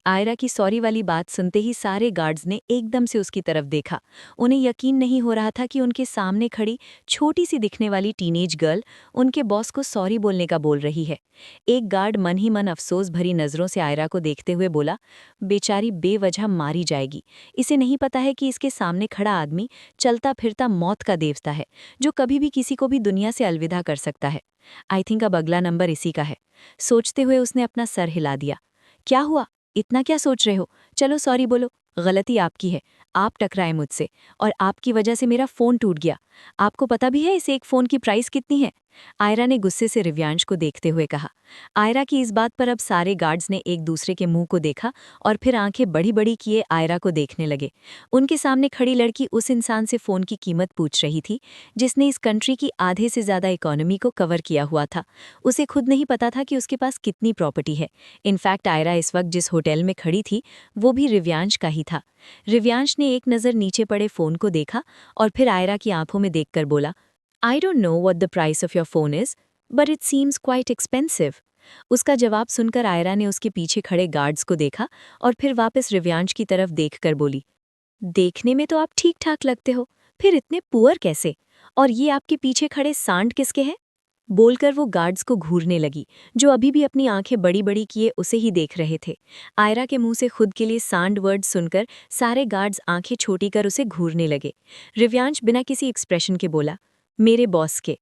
Speaker 1: आयरा की सॉरी वाली बात सुनते ही सारे गार्ड्स ने एकदम से उसकी तरफ देखा। उन्हें यकीन नहीं हो रहा था कि उनके सामने खड़ी छोटी सी दिखने वाली टीनेज गर्ल उनके बॉस को सॉरी बोलने का बोल रही है। एक गार्ड मन ही मन अफसोस भरी नजरों से आयरा को देखते हुए बोला, बेचारी बेवजह मारी जाएगी। इसे नहीं पता है कि इसके सामने खड़ा आदमी चलता फिरता मौत का देवता है, जो कभी भी किसी को भी दुनिया से अलविदा कर सकता है। आई थिंक अब अगला नंबर इसी का है। सोचते हुए उसने अपना सर हिला दिया। क्या हुआ? इतना क्या सोच रहे हो? चलो सॉरी बोलो। गलती आपकी है, आप टकराए मुझसे और आपकी वजह से मेरा फ़ोन टूट गया। आपको पता भी है इस एक फ़ोन की प्राइस कितनी है? आयरा ने गुस्से से रिव्यांश को देखते हुए कहा। आयरा की इस बात पर अब सारे गार्ड्स ने एक दूसरे के मुंह को देखा और फिर आंखें बड़ी बड़ी किए आयरा को देखने लगे। उनके सामने खड़ी लड़की उस इंसान से फ़ोन की कीमत पूछ रही थी जिसने इस कंट्री की आधे से ज़्यादा इकोनॉमी को कवर किया हुआ था। उसे खुद नहीं पता था कि उसके पास कितनी प्रॉपर्टी है। इनफैक्ट आयरा इस वक्त जिस होटल में खड़ी थी वो भी रिव्यांश का ही था। रिव्यांश ने एक नज़र नीचे पड़े फ़ोन को देखा और फिर आयरा की आंखों में देखकर बोला, I don't know what the price of your phone is, but it seems quite expensive. उसका जवाब सुनकर आयरा ने उसके पीछे खड़े गार्ड्स को देखा और फिर वापस रिव्यांश की तरफ देखकर बोली, देखने में तो आप ठीक ठाक लगते हो, फिर इतने पुअर कैसे? और ये आपके पीछे खड़े सांड किसके हैं? बोलकर वो गार्ड्स को घूरने लगी, जो अभी भी अपनी आंखें बड़ी बड़ी किए उसे ही देख रहे थे। आयरा के मुंह से खुद के लिए सांड वर्ड सुनकर सारे गार्ड्स आंखें छोटी कर उसे घूरने लगे। रिव्यांश बिना किसी एक्सप्रेशन के बोला, मेरे बॉस के।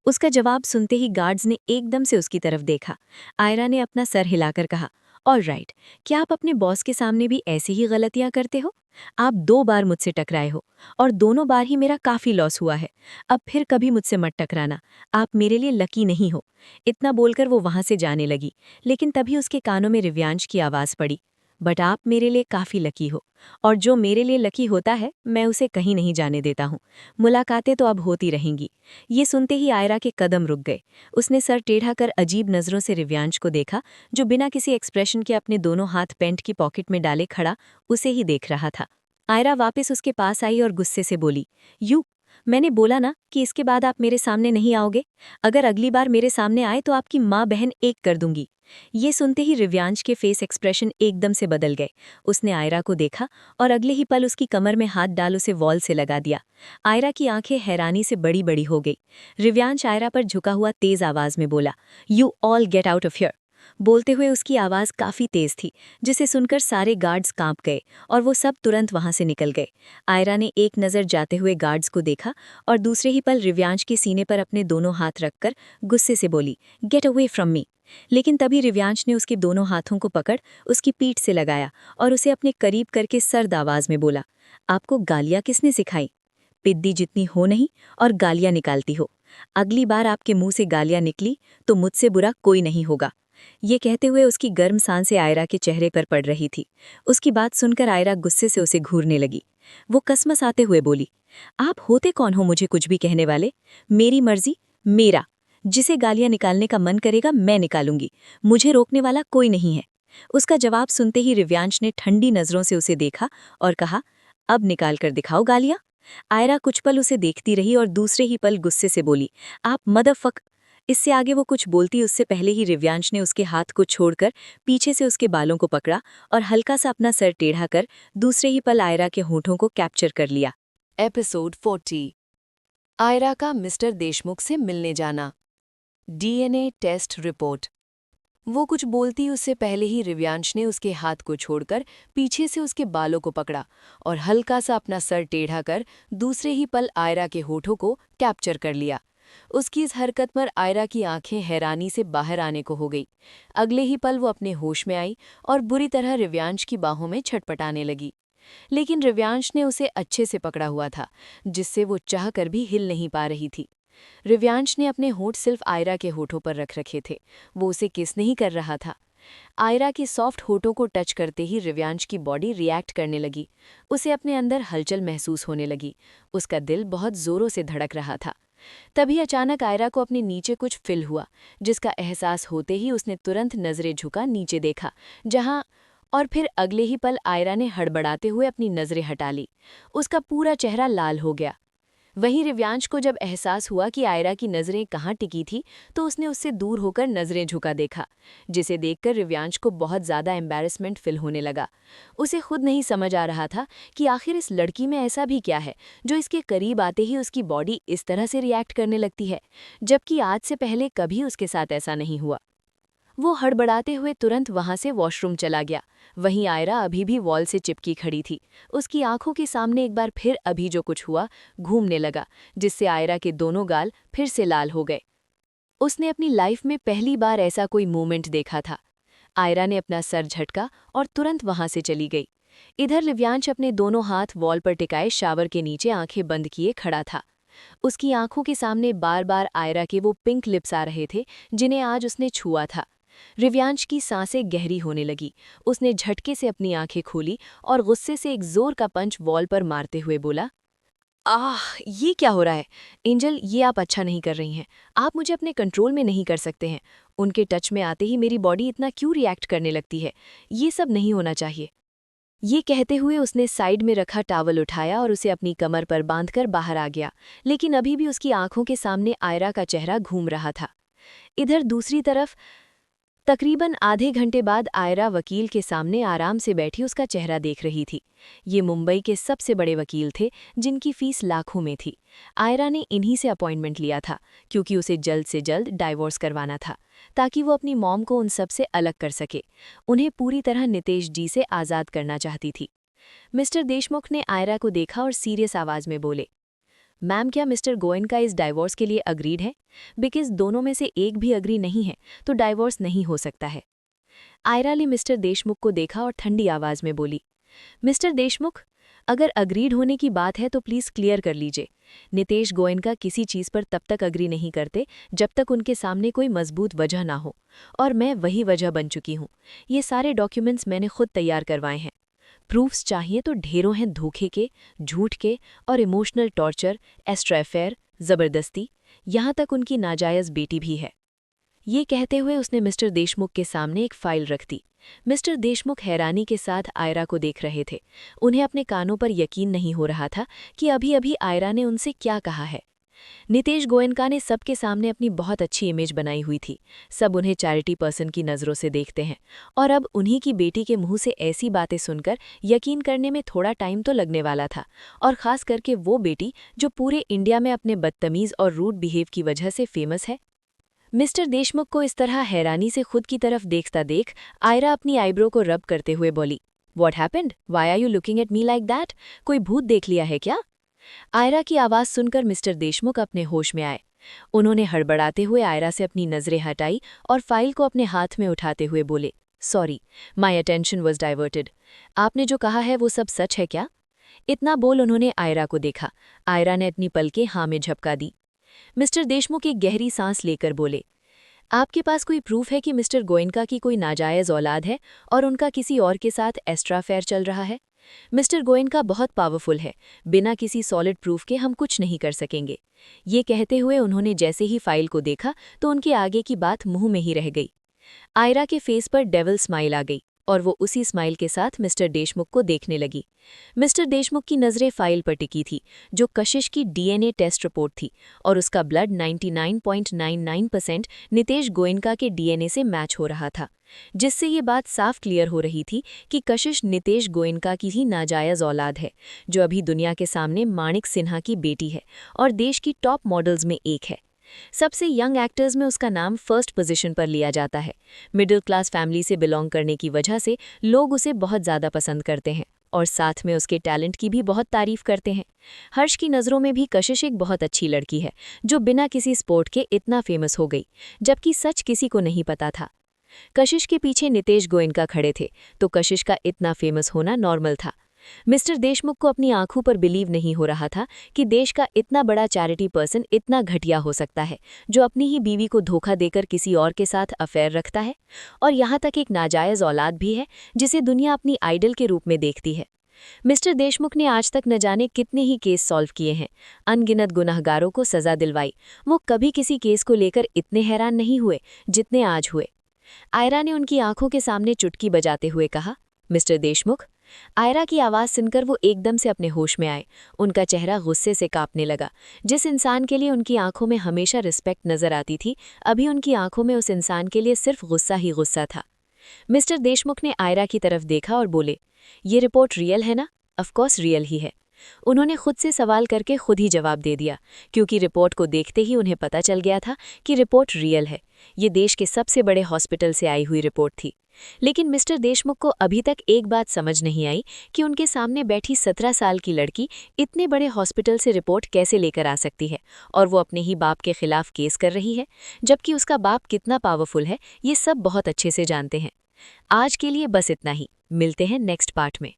Speaker 1: उसका जवाब सुनते ही गार्ड्स ने एकदम से उसकी तरफ देखा। आयरा ने अपना सर हिलाकर कहा, ऑलराइट, क्या आप अपने बॉस के सामने भी ऐसी ही गलतियां करते हो? आप 2 बार मुझसे टकराए हो और दोनों बार ही मेरा काफी लॉस हुआ है। अब फिर कभी मुझसे मत टकराना, आप मेरे लिए लकी नहीं हो। इतना बोलकर वो वहां से जाने लगी, लेकिन तभी उसके कानों में रिव्यांश की आवाज पड़ी,
Speaker 2: बट आप मेरे लिए काफ़ी लकी हो, और जो मेरे लिए लकी होता है मैं उसे कहीं नहीं जाने देता हूँ। मुलाकातें तो अब होती रहेंगी। ये सुनते ही आयरा के कदम रुक गए। उसने सर टेढ़ा कर अजीब नज़रों से रिव्यांश को देखा, जो बिना किसी एक्सप्रेशन के अपने दोनों हाथ पैंट की पॉकेट में डाले खड़ा उसे ही देख रहा था। आयरा वापस उसके पास आई और गुस्से से बोली, यू, मैंने बोला ना कि इसके बाद आप मेरे सामने नहीं आओगे। अगर अगली बार मेरे सामने आए तो आपकी माँ बहन एक कर दूंगी। ये सुनते ही रिव्यांश के फेस एक्सप्रेशन एकदम से बदल गए। उसने आयरा को देखा और अगले ही पल उसकी कमर में हाथ डाल उसे वॉल से लगा दिया। आयरा की आंखें हैरानी से बड़ी बड़ी हो गई। रिव्यांश आयरा पर झुका हुआ तेज आवाज में बोला, you all get out of here. बोलते हुए उसकी आवाज काफी तेज थी, जिसे सुनकर सारे गार्ड्स कांप गए और वो सब तुरंत वहां से निकल गए। आयरा ने एक नजर जाते हुए गार्ड्स को देखा और दूसरे ही पल रिव्यांश के सीने पर अपने दोनों हाथ रखकर गुस्से से बोली, गेट अवे फ्रॉम मी। लेकिन तभी रिव्यांश ने उसके दोनों हाथों को पकड़ उसकी पीठ से लगाया और उसे अपने करीब करके सर्द आवाज में बोला, आपको गालियां किसने सिखाई? पिद्दी जितनी हो नहीं और गालियां निकालती हो। अगली बार आपके मुंह से गालियां निकली तो मुझसे बुरा कोई नहीं होगा। ये कहते हुए उसकी गर्म सांसें आयरा के चेहरे पर पड़ रही थी। उसकी बात सुनकर आयरा गुस्से से उसे घूरने लगी। वो कसमसाते हुए बोली, आप होते कौन हो मुझे कुछ भी कहने वाले? मेरी मर्जी, मेरा। जिसे गालियां निकालने का मन करेगा मैं निकालूंगी। मुझे रोकने वाला कोई नहीं है। उसका जवाब सुनते ही रिव्यांश ने ठंडी नजरों से उसे देखा और कहा, अब निकाल कर दिखाओ गालियां। आयरा कुछ पल उसे देखती रही और दूसरे ही पल गुस्से से बोली, आप मदरफक। इससे आगे वो कुछ बोलती उससे पहले ही रिव्यांश ने उसके हाथ को छोड़कर पीछे से उसके बालों को पकड़ा और हल्का सा अपना सर टेढ़ा कर दूसरे ही पल आयरा के होठों को कैप्चर कर लिया।
Speaker 1: एपिसोड 40। आयरा का मिस्टर देशमुख से मिलने जाना। DNA test report. वो कुछ बोलती उससे पहले ही रिव्यांश ने उसके हाथ को छोड़कर पीछे से उसके बालों को पकड़ा और हल्का सा अपना सर टेढ़ा कर दूसरे ही पल आयरा के होठों को कैप्चर कर लिया। उसकी इस हरकत पर आयरा की आंखें हैरानी से बाहर आने को हो गई। अगले ही पल वो अपने होश में आई और बुरी तरह रिव्यांश की बाहों में छटपटाने लगी। लेकिन रिव्यांश ने उसे अच्छे से पकड़ा हुआ था, जिससे वो चाहकर भी हिल नहीं पा रही थी। रिव्यांश ने अपने होंठ सिर्फ आयरा के होठों पर रख रखे थे। वो उसे किस नहीं कर रहा था। आयरा के सॉफ्ट होठों को टच करते ही रिव्यांश की बॉडी रिएक्ट करने लगी। उसे अपने अंदर हलचल महसूस होने लगी। उसका दिल बहुत जोरों से धड़क रहा था। तभी अचानक आयरा को अपने नीचे कुछ फील हुआ, जिसका एहसास होते ही उसने तुरंत नजरें झुका नीचे देखा, जहां और फिर अगले ही पल आयरा ने हड़बड़ाते हुए अपनी नजरें हटा ली। उसका पूरा चेहरा लाल हो गया। वहीं रिव्यांश को जब एहसास हुआ कि आयरा की नज़रें कहाँ टिकी थी, तो उसने उससे दूर होकर नज़रें झुका देखा, जिसे देखकर रिव्यांश को बहुत ज़्यादा एम्बैरेसमेंट फील होने लगा। उसे खुद नहीं समझ आ रहा था कि आखिर इस लड़की में ऐसा भी क्या है जो इसके करीब आते ही उसकी बॉडी इस तरह से रिएक्ट करने लगती है, जबकि आज से पहले कभी उसके साथ ऐसा नहीं हुआ। वो हड़बड़ाते हुए तुरंत वहां से वॉशरूम चला गया। वहीं आयरा अभी भी वॉल से चिपकी खड़ी थी। उसकी आंखों के सामने एक बार फिर अभी जो कुछ हुआ घूमने लगा, जिससे आयरा के दोनों गाल फिर से लाल हो गए। उसने अपनी लाइफ में पहली बार ऐसा कोई मोमेंट देखा था। आयरा ने अपना सर झटका और तुरंत वहां से चली गई। इधर लिव्यांश अपने दोनों हाथ वॉल पर टिकाए शावर के नीचे आंखें बंद किए खड़ा था। उसकी आंखों के सामने बार बार आयरा के वो पिंक लिप्स आ रहे थे, जिन्हें आज उसने छुआ था। रिव्यांश की सांसें गहरी होने लगी। उसने झटके से अपनी आंखें खोली और गुस्से से एक जोर का पंच वॉल पर मारते हुए बोला, आह, ये क्या हो रहा है? एंजल, ये आप अच्छा नहीं कर रही हैं। आप मुझे अपने कंट्रोल में नहीं कर सकते हैं। उनके टच में आते ही मेरी बॉडी इतना क्यों रिएक्ट करने लगती है? ये सब नहीं होना चाहिए। ये कहते हुए उसने साइड में रखा टॉवल उठाया और उसे अपनी कमर पर बांधकर बाहर आ गया। लेकिन अभी भी उसकी आंखों के सामने आयरा का चेहरा घूम रहा था। इधर दूसरी तरफ तकरीबन आधे घंटे बाद आयरा वकील के सामने आराम से बैठी उसका चेहरा देख रही थी। ये मुंबई के सबसे बड़े वकील थे, जिनकी फीस लाखों में थी। आयरा ने इन्हीं से अपॉइंटमेंट लिया था, क्योंकि उसे जल्द से जल्द डाइवोर्स करवाना था, ताकि वो अपनी मॉम को उन सब से अलग कर सके। उन्हें पूरी तरह नितेश जी से आज़ाद करना चाहती थी। मिस्टर देशमुख ने आयरा को देखा और सीरियस आवाज़ में बोले, मैम, क्या मिस्टर गोयन का इस डाइवोर्स के लिए अग्रीड है? बिकॉज दोनों में से एक भी अग्री नहीं है तो डाइवोर्स नहीं हो सकता है। आयरा ने मिस्टर देशमुख को देखा और ठंडी आवाज में बोली,
Speaker 2: मिस्टर देशमुख, अगर अग्रीड होने की बात है तो प्लीज़ क्लियर कर लीजिए। नितेश गोयनका किसी चीज़ पर तब तक अग्री नहीं करते जब तक उनके सामने कोई मजबूत वजह ना हो, और मैं वही वजह बन चुकी हूँ। ये सारे डॉक्यूमेंट्स मैंने खुद तैयार करवाए हैं। प्रूफ्स चाहिए तो ढेरों हैं, धोखे के, झूठ के और इमोशनल टॉर्चर, एक्स्ट्रा अफेयर, ज़बरदस्ती, यहाँ तक उनकी नाजायज़ बेटी भी है। ये कहते हुए उसने मिस्टर देशमुख के सामने एक फाइल रख दी। मिस्टर देशमुख हैरानी के साथ आयरा को देख रहे थे। उन्हें अपने कानों पर यकीन नहीं हो रहा था कि अभी अभी आयरा ने उनसे क्या कहा है। नितेश गोयनका ने सबके सामने अपनी बहुत अच्छी इमेज बनाई हुई थी। सब उन्हें चैरिटी पर्सन की नज़रों से देखते हैं, और अब उन्हीं की बेटी के मुंह से ऐसी बातें सुनकर यकीन करने में थोड़ा टाइम तो लगने वाला था, और ख़ास करके वो बेटी जो पूरे इंडिया में अपने बदतमीज़ और रूड बिहेव की वजह से फेमस है। मिस्टर देशमुख को इस तरह हैरानी से खुद की तरफ देखता देख आयरा अपनी आईब्रो को रब करते हुए बोली, "What happened? Why are you looking at me like that? कोई भूत देख लिया है क्या?" आयरा की आवाज़ सुनकर मिस्टर देशमुख अपने होश में आए। उन्होंने हड़बड़ाते हुए आयरा से अपनी नज़रें हटाई और फाइल को अपने हाथ में उठाते हुए बोले, "sorry, my attention was diverted. आपने जो कहा है वो सब सच है क्या?" इतना बोल उन्होंने आयरा को देखा। आयरा ने अपनी पलकें हाँ में झपका दी। मिस्टर देशमुख एक गहरी सांस लेकर बोले, "आपके पास कोई प्रूफ है कि मिस्टर गोयनका की कोई नाजायज़ औलाद है और उनका किसी और के साथ एक्स्ट्रा अफेयर चल रहा है? मिस्टर गोयनका बहुत पावरफुल है, बिना किसी सॉलिड प्रूफ के हम कुछ नहीं कर सकेंगे।" ये कहते हुए उन्होंने जैसे ही फाइल को देखा तो उनके आगे की बात मुंह में ही रह गई। आयरा के फेस पर डेविल स्माइल आ गई, और वो उसी स्माइल के साथ मिस्टर देशमुख को देखने लगी। मिस्टर देशमुख की नज़रें फाइल पर टिकी थी, जो कशिश की डीएनए टेस्ट रिपोर्ट थी, और उसका ब्लड 99.99% नितेश गोयनका के डीएनए से मैच हो रहा था, जिससे ये बात साफ क्लियर हो रही थी कि कशिश नितेश गोयनका की ही नाजायज़ औलाद है, जो अभी दुनिया के सामने माणिक सिन्हा की बेटी है और देश की टॉप मॉडल्स में एक है। सबसे यंग एक्टर्स में उसका नाम फर्स्ट पोजीशन पर लिया जाता है। मिडिल क्लास फैमिली से बिलोंग करने की वजह से लोग उसे बहुत ज़्यादा पसंद करते हैं, और साथ में उसके टैलेंट की भी बहुत तारीफ करते हैं। हर्ष की नज़रों में भी कशिश एक बहुत अच्छी लड़की है, जो बिना किसी स्पोर्ट के इतना फेमस हो गई, जबकि सच किसी को नहीं पता था। कशिश के पीछे नितेश गोयनका खड़े थे, तो कशिश का इतना फेमस होना नॉर्मल था। मिस्टर देशमुख को अपनी आंखों पर बिलीव नहीं हो रहा था कि देश का इतना बड़ा चैरिटी पर्सन इतना घटिया हो सकता है, जो अपनी ही बीवी को धोखा देकर किसी और के साथ अफेयर रखता है, और यहाँ तक एक नाजायज़ औलाद भी है जिसे दुनिया अपनी आइडल के रूप में देखती है। मिस्टर देशमुख ने आज तक न जाने कितने ही केस सॉल्व किए हैं, अनगिनत गुनहगारों को सज़ा दिलवाई। वो कभी किसी केस को लेकर इतने हैरान नहीं हुए जितने आज हुए। आयरा ने उनकी आंखों के सामने चुटकी बजाते हुए कहा, "मिस्टर देशमुख।" आयरा की आवाज़ सुनकर वो एकदम से अपने होश में आए। उनका चेहरा गुस्से से कांपने लगा। जिस इंसान के लिए उनकी आंखों में हमेशा रिस्पेक्ट नजर आती थी, अभी उनकी आंखों में उस इंसान के लिए सिर्फ गुस्सा ही गुस्सा था। मिस्टर देशमुख ने आयरा की तरफ देखा और बोले, "ये रिपोर्ट रियल है ना?" ऑफकोर्स रियल ही है। उन्होंने खुद से सवाल करके खुद ही जवाब दे दिया, क्योंकि रिपोर्ट को देखते ही उन्हें पता चल गया था कि रिपोर्ट रियल है। ये देश के सबसे बड़े हॉस्पिटल से आई हुई रिपोर्ट थी। लेकिन मिस्टर देशमुख को अभी तक एक बात समझ नहीं आई कि उनके सामने बैठी 17 साल की लड़की इतने बड़े हॉस्पिटल से रिपोर्ट कैसे लेकर आ सकती है, और वो अपने ही बाप के खिलाफ केस कर रही है, जबकि उसका बाप कितना पावरफुल है ये सब बहुत अच्छे से जानते हैं। आज के लिए बस इतना ही। मिलते हैं नेक्स्ट पार्ट में।